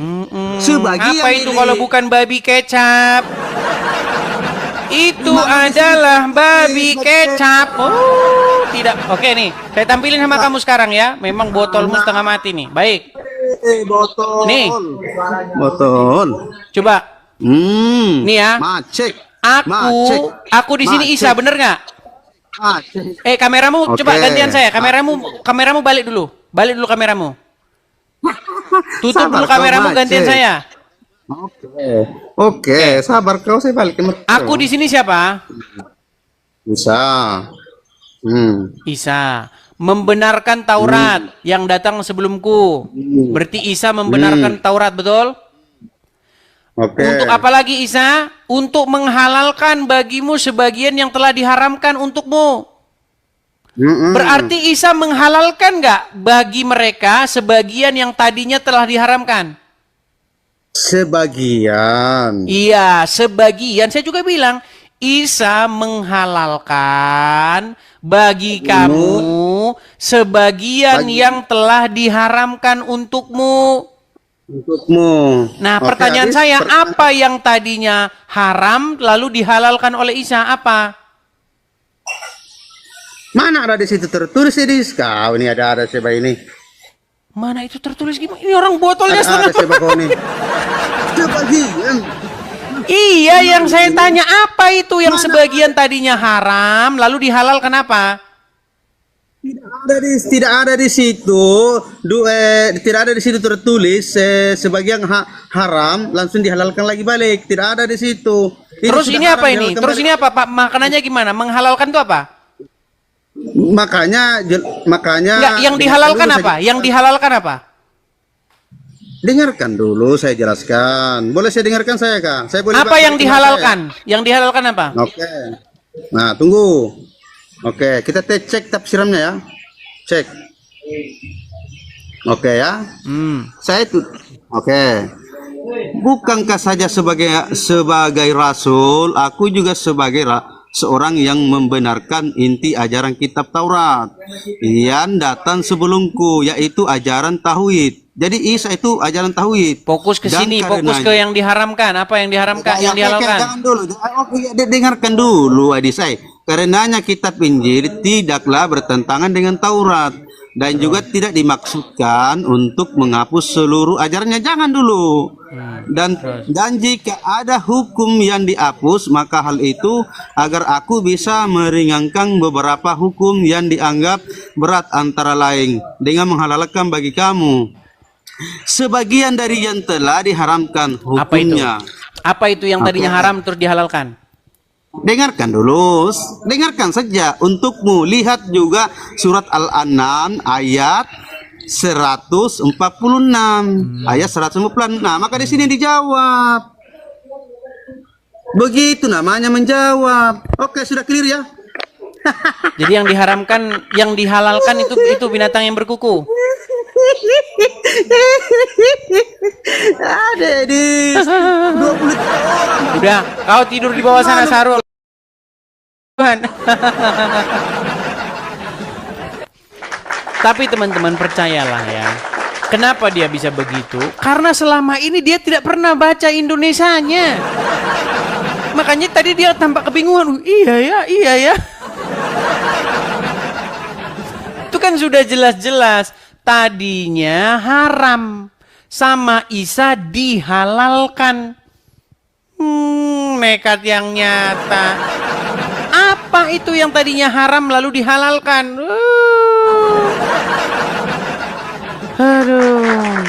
Sebagian apa itu kalau bukan babi kecap? Itu adalah babi kecap. Oh, tidak. Oke nih, saya tampilin sama kamu sekarang ya. Memang botolmu setengah mati nih. Baik. Botol. Nih. Botol. Coba. Nih ya. Macek. Aku di sini Isa, bener nggak? Kameramu coba gantian saya. Kameramu balik dulu. Balik dulu kameramu. Tutup dulu kameramu, gantian saya. Oke, sabar kau, saya balik. Aku di sini siapa? Isa. Isa membenarkan Taurat yang datang sebelumku. Berarti Isa membenarkan Taurat, betul? Oke. Untuk apa lagi Isa? Untuk menghalalkan bagimu sebagian yang telah diharamkan untukmu. Berarti Isa menghalalkan nggak bagi mereka sebagian yang tadinya telah diharamkan? Sebagian. Iya, sebagian. Saya juga bilang, Isa menghalalkan bagi kamu sebagian yang telah diharamkan untukmu. Nah, pertanyaan saya, apa yang tadinya haram lalu dihalalkan oleh Isa? Apa? Mana ada di situ tertulis ini? Kau ini ada sebab ini. Mana itu tertulis gimana? Ini orang botolnya setengah. Ada sebab kau ini. Sebagian. Iya, yang saya tanya apa itu yang sebagian tadinya haram lalu dihalalkan apa? Tidak ada di situ. Tidak ada di situ tertulis sebagian haram langsung dihalalkan lagi balik. Tidak ada di situ. Terus ini apa ini? Terus ini apa Pak? Makanannya gimana? Menghalalkan itu apa? Makanya Enggak, yang dihalalkan apa? Yang dihalalkan apa? Dengarkan dulu saya jelaskan. Boleh saya dengarkan saya, Kak? Saya boleh apa yang dihalalkan? Yang dihalalkan apa? Oke. Nah, tunggu. Oke, kita cek tafsirannya ya. Cek. Oke ya. Saya itu oke. Bukankah saja sebagai rasul, aku juga sebagai seorang yang membenarkan inti ajaran kitab Taurat yang datang sebelumku, yaitu ajaran tauhid. Jadi Isa itu ajaran tauhid. Fokus ke sini, fokus ke yang diharamkan. Apa yang diharamkan, yang dihalalkan? Jangan dulu. Dengarkan dulu adik saya. Karenanya kitab Injil tidaklah bertentangan dengan Taurat dan juga tidak dimaksudkan untuk menghapus seluruh ajarannya. Jangan dulu. Dan jika ada hukum yang dihapus, maka hal itu agar aku bisa meringankan beberapa hukum yang dianggap berat, antara lain dengan menghalalkan bagi kamu sebagian dari yang telah diharamkan hukumnya. Apa itu yang tadinya haram terus dihalalkan? Dengarkan dulu, dengarkan saja untukmu. Lihat juga surat Al-An'am ayat 146. Ayat 146. Nah, maka di sini dijawab. Begitu namanya menjawab. Oke, sudah clear ya? Jadi yang diharamkan, yang dihalalkan itu binatang yang berkuku. Dedis, 20 Udah, kau tidur di bawah sana, Sarul. Tuhan. Tapi teman-teman percayalah ya. Kenapa dia bisa begitu? Karena selama ini dia tidak pernah baca Indonesianya. Makanya tadi dia tampak kebingungan. Iya ya. Itu kan sudah jelas-jelas. Tadinya haram, sama Isa dihalalkan. Nekat yang nyata. Apa itu yang tadinya haram lalu dihalalkan? Aduh.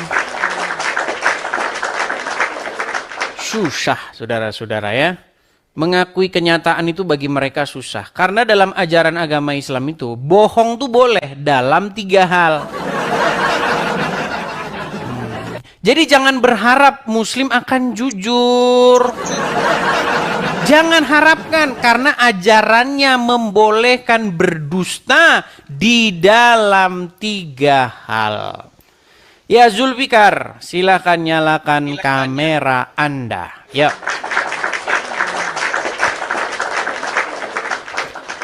Susah, saudara-saudara ya. Mengakui kenyataan itu bagi mereka susah. Karena dalam ajaran agama Islam itu, bohong tuh boleh dalam 3 hal. Jadi jangan berharap Muslim akan jujur. Jangan harapkan, karena ajarannya membolehkan berdusta di dalam 3 hal. Ya Zulfikar, silakan nyalakan kamera Anda. Ya.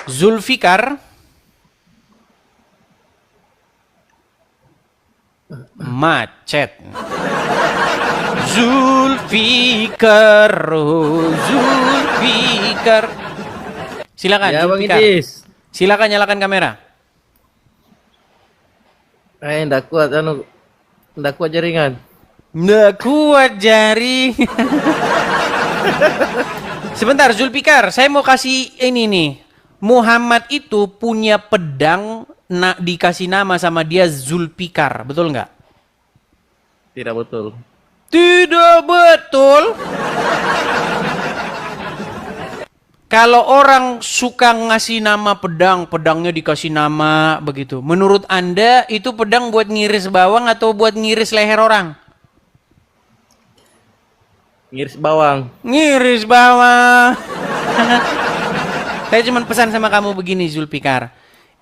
Zulfikar. Macet. Zulfikar. Silakan. Ya, Bang Zulfikar. Idris. Silakan nyalakan kamera. Ndak kuat jaringan. Nggak kuat jaring. Sebentar Zulfikar, saya mau kasih ini nih. Muhammad itu punya pedang dikasih nama sama dia Zulfikar, betul nggak? Tidak betul. Tidak betul. Kalau orang suka ngasih nama pedang, pedangnya dikasih nama begitu. Menurut Anda itu pedang buat ngiris bawang atau buat ngiris leher orang? Ngiris bawang. Ngiris bawang. Saya cuma pesan sama kamu begini Zulfikar.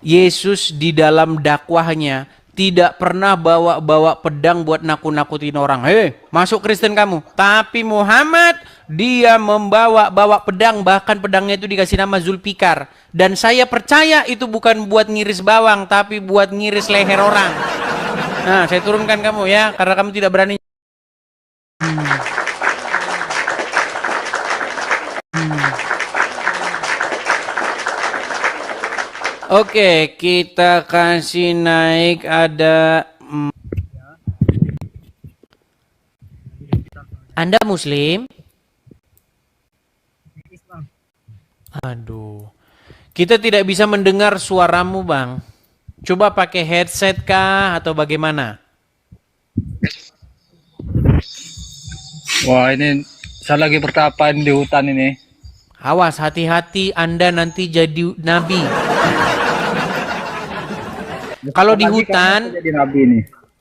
Yesus di dalam dakwahnya tidak pernah bawa pedang buat nakut-nakutin orang. Hei, masuk Kristen kamu. Tapi Muhammad, dia bawa pedang, bahkan pedangnya itu dikasih nama Zulfikar. Dan saya percaya itu bukan buat ngiris bawang, tapi buat ngiris leher orang. Nah, saya turunkan kamu ya, karena kamu tidak berani. Oke, kita kasih naik ada. Anda Muslim? Aduh, kita tidak bisa mendengar suaramu, Bang. Coba pakai headset kah atau bagaimana? Wah, ini saya lagi pertapaan di hutan ini. Awas, hati-hati Anda nanti jadi nabi. Kalau di hutan,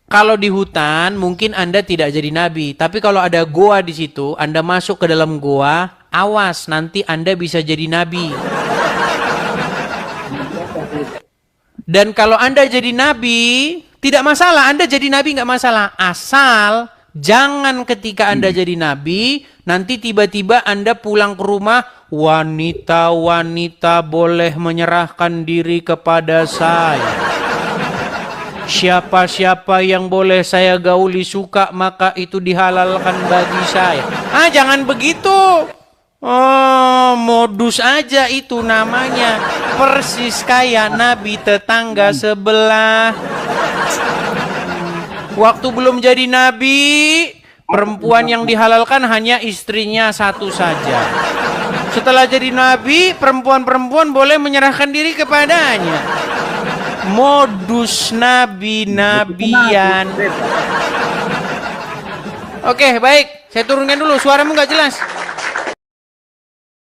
kalau di hutan mungkin Anda tidak jadi nabi. Tapi kalau ada goa di situ, Anda masuk ke dalam goa, awas nanti Anda bisa jadi nabi. Dan kalau Anda jadi nabi, tidak masalah. Anda jadi nabi nggak masalah. Asal jangan ketika Anda jadi nabi, nanti tiba-tiba Anda pulang ke rumah, wanita-wanita boleh menyerahkan diri kepada saya. Siapa-siapa yang boleh saya gauli suka, maka itu dihalalkan bagi saya. Ah, jangan begitu. Oh, modus aja itu namanya. Persis kayak nabi tetangga sebelah. Waktu belum jadi nabi, perempuan yang dihalalkan hanya istrinya satu saja. Setelah jadi nabi, perempuan-perempuan boleh menyerahkan diri kepadanya. Modus nabi-nabian. Oke, baik. Saya turunkan dulu. Suaramu nggak jelas.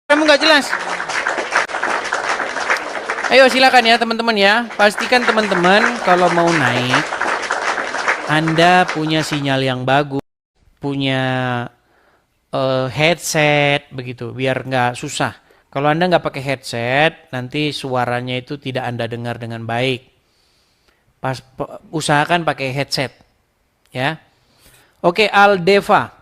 Suaramu nggak jelas. Ayo silakan ya teman-teman ya. Pastikan teman-teman kalau mau naik, Anda punya sinyal yang bagus, punya headset begitu, biar nggak susah. Kalau Anda nggak pakai headset, nanti suaranya itu tidak Anda dengar dengan baik. Usahakan pakai headset, ya. Oke, Aldeva.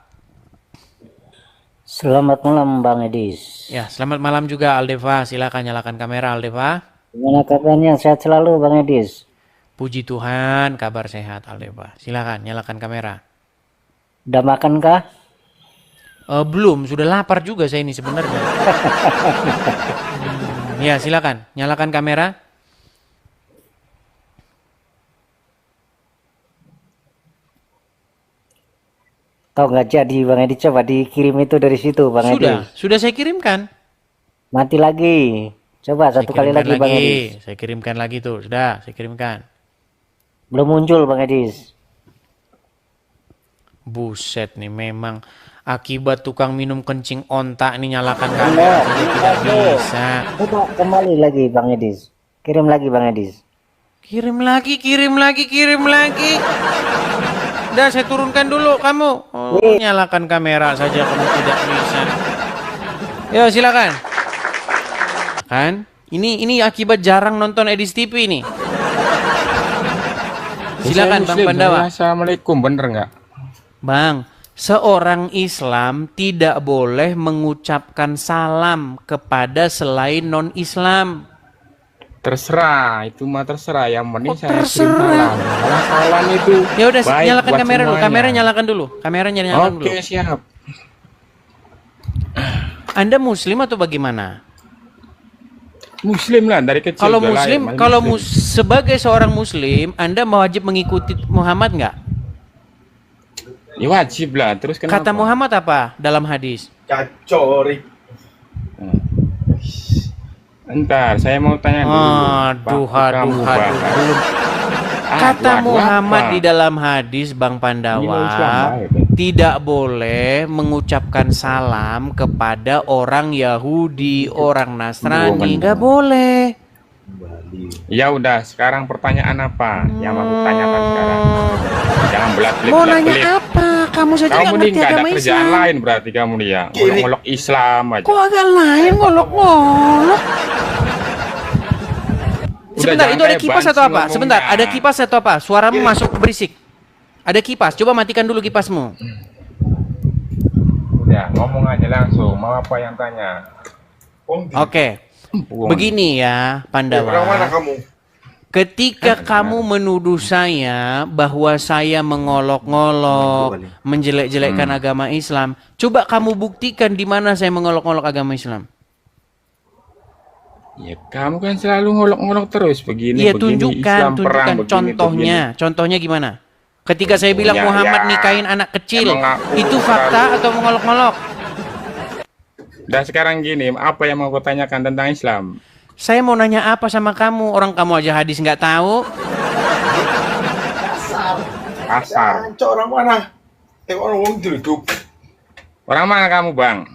Selamat malam, Bang Edis. Ya, selamat malam juga Aldeva. Silakan nyalakan kamera, Aldeva. Gimana kabarnya? Sehat selalu, Bang Edis. Puji Tuhan, kabar sehat, Aldeva. Silakan nyalakan kamera. Udah makan kah? Belum, sudah lapar juga saya ini sebenarnya. Ya, silakan nyalakan kamera. Kau nggak jadi, Bang Edi, coba dikirim itu dari situ, Bang Edi. Sudah saya kirimkan. Mati lagi. Coba satu kali lagi, Bang Edi. Saya kirimkan lagi tuh, sudah saya kirimkan. Belum muncul, Bang Edi. Buset nih, memang akibat tukang minum kencing onta nih nyalakan kamera saja tidak bisa. Coba kembali lagi, Bang Edi. Kirim lagi, Bang Edi. Kirim lagi. Udah saya turunkan dulu kamu. Nyalakan kamera saja kamu tidak bisa. Yo silakan. Kan? Ini akibat jarang nonton Edis TV nih. Silakan Bang Pandawa. Assalamualaikum, bener nggak? Bang, seorang Islam tidak boleh mengucapkan salam kepada selain non-Islam. Terserah, itu mah terserah. Yang penting saya terserah. Salam itu. Ya udah, nyalakan kamera dulu. Kamera nyalakan dulu. Oke, siap. Anda Muslim atau bagaimana? Muslim lah dari kecil. Kalau Muslim, sebagai seorang Muslim, Anda wajib mengikuti Muhammad nggak? Ya wajib lah. Terus kenapa? Kata Muhammad apa dalam hadis? Kacori. Entar, saya mau tanya dulu. Aduh. Kata Muhammad di dalam hadis, Bang Pandawa, tidak boleh mengucapkan salam kepada orang Yahudi, orang Nasrani, nggak boleh. Ya udah, sekarang pertanyaan apa yang mau tanyakan sekarang? Jangan belak-belik. Mau nanya apa? Kamu saja nggak ngerti nggak ada agama kerjaan Islam. lain berarti kamu nih ya, ngolok-ngolok Islam aja. Kok agak lain ngolok-ngolok? sebentar, itu ada jangan kipas kayak atau apa? banci Sebentar, ngomongnya. ada kipas atau apa? Suaramu masuk berisik. Ada kipas, coba matikan dulu kipasmu. Ya, ngomong aja langsung. Mau apa yang tanya? Oke. Begini ya, Pandawa. Ketika kamu menuduh saya bahwa saya mengolok-ngolok, menjelek-jelekkan agama Islam, coba kamu buktikan di mana saya mengolok-ngolok agama Islam. Ya, kamu kan selalu ngolok-ngolok terus begini. Iya, begini, tunjukkan, Islam perang, begini, contohnya. begini. Contohnya gimana? Ketika saya bilang Muhammad nikahin anak kecil, itu fakta atau mengolok-ngolok? Dan sekarang gini, apa yang mau kau tanyakan tentang Islam? Saya mau nanya apa sama kamu? Orang kamu aja hadis nggak tahu. Asar. Orang mana? Orang hidup. Orang mana kamu, Bang?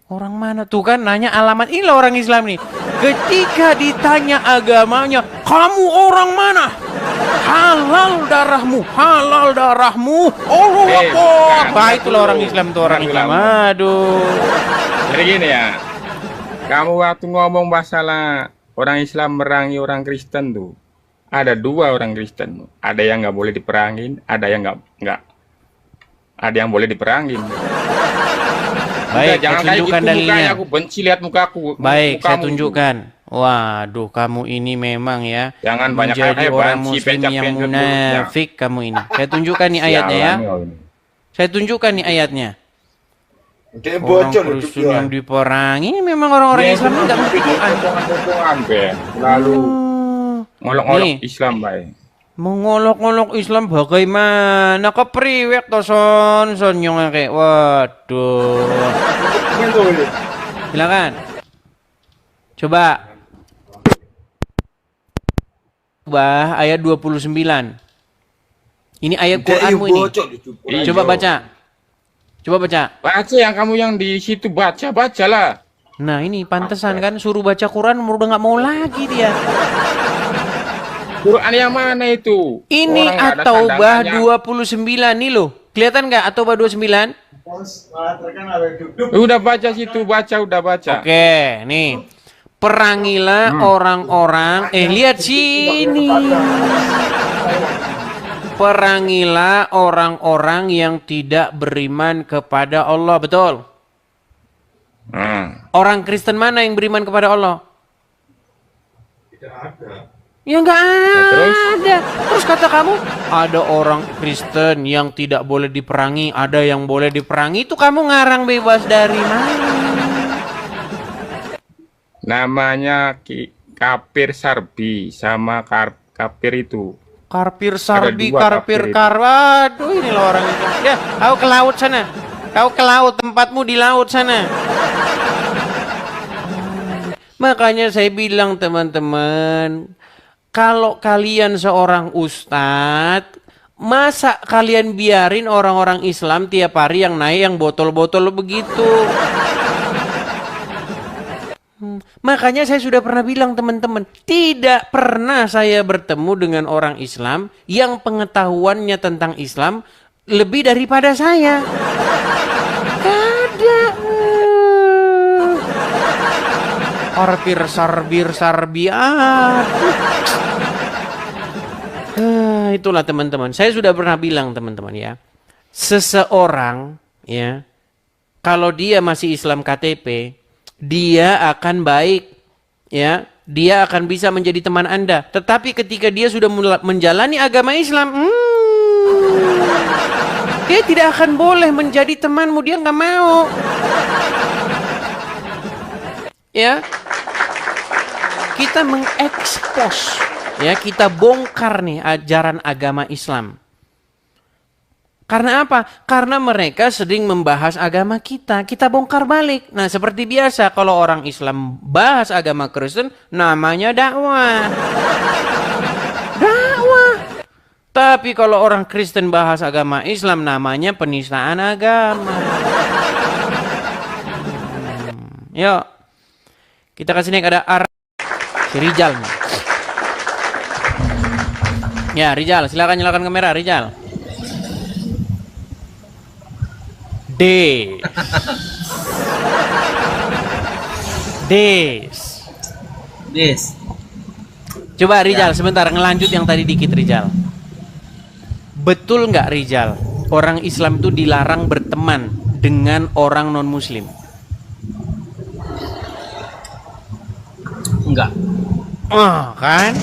Orang mana? Tuh kan nanya alamat. Ini loh orang Islam nih. Ketika ditanya agamanya, kamu orang mana? Halal darahmu, halal darahmu. Allahu Akbar. Bah, itulah orang Islam tuh, orang Islam. Aduh. Jadi gini ya, kamu waktu ngomong masalah orang Islam merangi orang Kristen tuh, ada dua orang Kristen. Ada yang nggak boleh diperangin, ada yang nggak. Ada yang boleh diperangin. Baik, jangan saya kayak tunjukkan gitu dalilnya. mukanya, aku benci lihat mukaku. Baik, saya mukamu. tunjukkan. Waduh, kamu ini memang ya. Jangan banyak menjadi orang banci, muslim yang pencet-pencet munafik kamu ini. Saya tunjukkan nih ayatnya ya. Saya tunjukkan nih ayatnya. Orang Kristen yang diperangi ini memang orang-orang Islam tidak mengerti Quran. Lalu ngolok-ngolok Nih. Islam, baik. Mengolok-ngolok Islam bagaimana? Kepriwek to son nyong kayak. Waduh. Silakan. Coba. Coba ayat 29. Ini ayat Qur'anmu ini. Coba baca. Coba baca. Baca yang kamu yang di situ bacalah. Nah ini pantesan kan suruh baca Quran udah nggak mau lagi dia. Quran yang mana itu? Ini Orang nggak ada At-Taubah tandangannya. 29 nih loh. Kelihatan nggak At-Taubah 29? Udah baca situ, udah baca. Oke, nih. Perangilah orang-orang. Lihat sini. Perangilah orang-orang yang tidak beriman kepada Allah, betul? Orang Kristen mana yang beriman kepada Allah? Tidak ada. Ya nggak ada. Terus kata kamu, ada orang Kristen yang tidak boleh diperangi, ada yang boleh diperangi. Itu kamu ngarang bebas dari mana? Namanya kafir Sarbi sama kafir itu. Karpir Sarbi, Ada dua karpir kafir itu. Waduh, ini loh orang itu. Ya, kau ke laut sana. Kau ke laut, tempatmu di laut sana. Makanya saya bilang teman-teman, kalau kalian seorang ustadz, masa kalian biarin orang-orang Islam tiap hari yang naik yang botol-botol begitu? Makanya saya sudah pernah bilang teman-teman, tidak pernah saya bertemu dengan orang Islam yang pengetahuannya tentang Islam lebih daripada saya. Ada. Karpir Sarbi. Itulah teman-teman. Saya sudah pernah bilang teman-teman ya. Seseorang ya, kalau dia masih Islam KTP, dia akan baik, ya, dia akan bisa menjadi teman Anda. Tetapi ketika dia sudah menjalani agama Islam, dia tidak akan boleh menjadi temanmu, dia nggak mau. Ya, kita mengekspos, ya, kita bongkar nih ajaran agama Islam. Karena apa? Karena mereka sering membahas agama kita bongkar balik. Nah, seperti biasa kalau orang Islam bahas agama Kristen, namanya dakwah. Dakwah. Tapi kalau orang Kristen bahas agama Islam, namanya penistaan agama. Yuk, kita kasih naik ada si Rijal nih. Ya, Rijal, silakan nyalakan kamera, Rijal. Coba Rizal sebentar ngelanjut yang tadi dikit Rizal. Betul nggak Rizal? Orang Islam itu dilarang berteman dengan orang non Muslim. Enggak. Oh kan?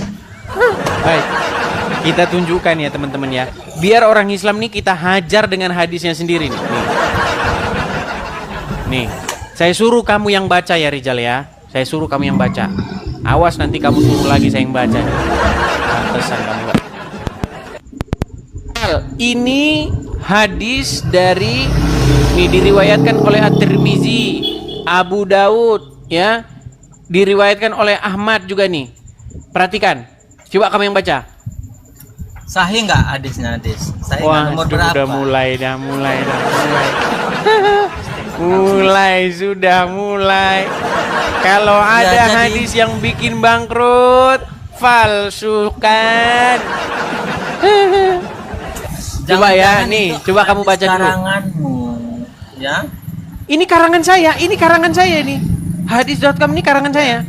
Baik. Kita tunjukkan ya teman-teman ya. Biar orang Islam nih kita hajar dengan hadisnya sendiri nih. Nih. Saya suruh kamu yang baca ya Rizal ya. Saya suruh kamu yang baca. Awas nanti kamu suruh lagi saya yang baca. Pantesan kamu gak. Ini hadis dari diriwayatkan oleh At-Tirmizi, Abu Daud ya. Diriwayatkan oleh Ahmad juga nih. Perhatikan. Coba kamu yang baca. Sahih nggak hadisnya hadis? Sahih Wah, nomor berapa? Udah mulai. Sudah mulai. Kalau ada hadis yang bikin bangkrut, falsukan. Coba ya, nih, coba kamu baca dulu. Karanganmu, ya? Ini karangan saya ini. Hadis.com ini karangan saya.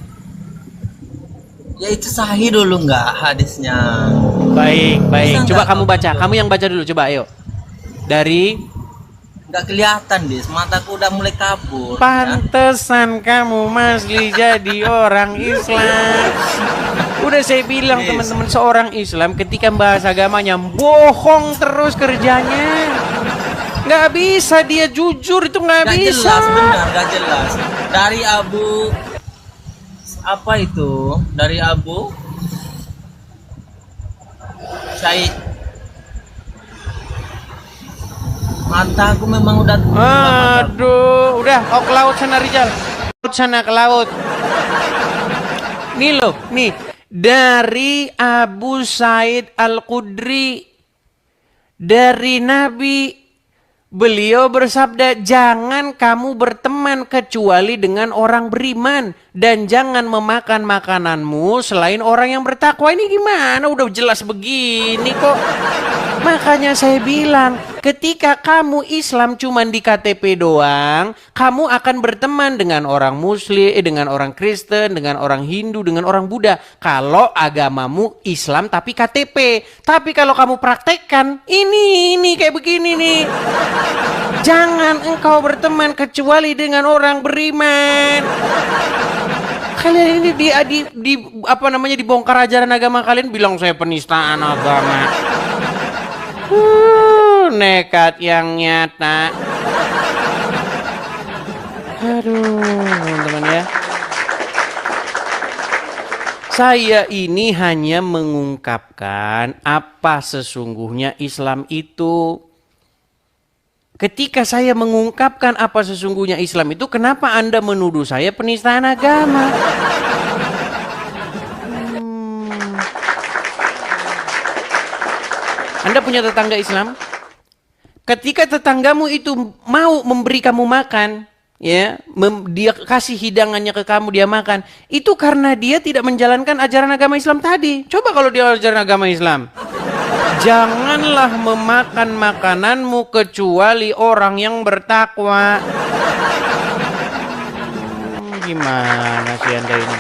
Ya itu sahih dulu nggak hadisnya? Baik. Bisa Coba nggak kamu baca. Kamu yang baca dulu, coba ayo. Dari nggak kelihatan Dis, mataku udah mulai kabur. pantesan kamu masih jadi orang Islam. Udah saya bilang teman-teman, seorang Islam ketika bahas agamanya bohong terus kerjanya. Nggak bisa dia jujur, itu nggak bisa. Jelas, benar, nggak jelas. Dari Abu apa itu? Dari Abu Syait. Mataku memang udah. Aduh, udah, ke laut sana Rizal. Ke laut. Nih loh, nih dari Abu Sa'id Al-Khudri, dari Nabi, beliau bersabda, jangan kamu berteman kecuali dengan orang beriman, dan jangan memakan makananmu selain orang yang bertakwa. Ini gimana? Udah jelas begini kok. Makanya saya bilang, ketika kamu Islam cuman di KTP doang, kamu akan berteman dengan orang Muslim, dengan orang Kristen, dengan orang Hindu, dengan orang Buddha. Kalau agamamu Islam tapi KTP. Tapi kalau kamu praktekkan, ini kayak begini nih. Jangan engkau berteman kecuali dengan orang beriman. Kalian ini dibongkar ajaran agama kalian, bilang saya penistaan agama. Nekat yang nyata. Aduh, teman-teman ya. Saya ini hanya mengungkapkan apa sesungguhnya Islam itu. Ketika saya mengungkapkan apa sesungguhnya Islam itu, kenapa Anda menuduh saya penistaan agama? Anda punya tetangga Islam? Ketika tetanggamu itu mau memberi kamu makan, ya, dia kasih hidangannya ke kamu, dia makan, itu karena dia tidak menjalankan ajaran agama Islam tadi. Coba kalau dia ajaran agama Islam. Janganlah memakan makananmu kecuali orang yang bertakwa. Gimana sih Anda ini?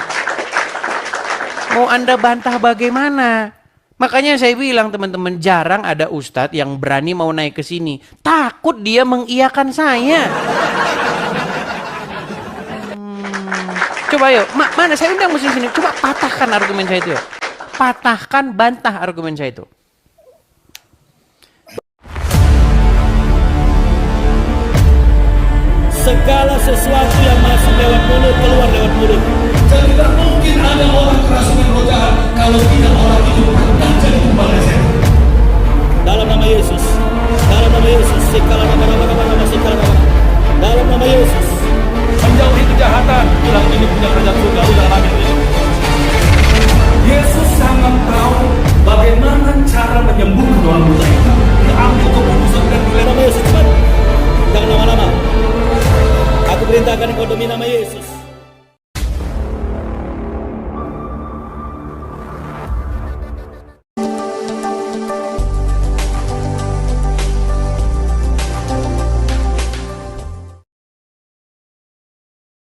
Mau Anda bantah bagaimana? Makanya saya bilang teman-teman, jarang ada ustadz yang berani mau naik ke sini. Takut dia mengiyakan saya. Coba yuk, mana saya undang musim sini. Coba patahkan argumen saya itu. Patahkan, bantah argumen saya itu. Segala sesuatu yang masuk lewat mulut, keluar lewat mulut. Jadi tidak mungkin ada orang kerasukan roh jahat kalau tidak orang itu pernah jadi tumbal setan. Dalam nama Yesus, dalam nama Yesus, sekala nama, sekala nama. Dalam nama Yesus, menjauhi kejahatan. Tulang ini punya kerajaan surga, dalam amin. Yesus sangat tahu bagaimana cara menyembuhkan orang buta itu. Ambil keputusan dan mulai nama Yesus, cepat. Jangan lama-lama. Aku perintahkan engkau demi nama Yesus.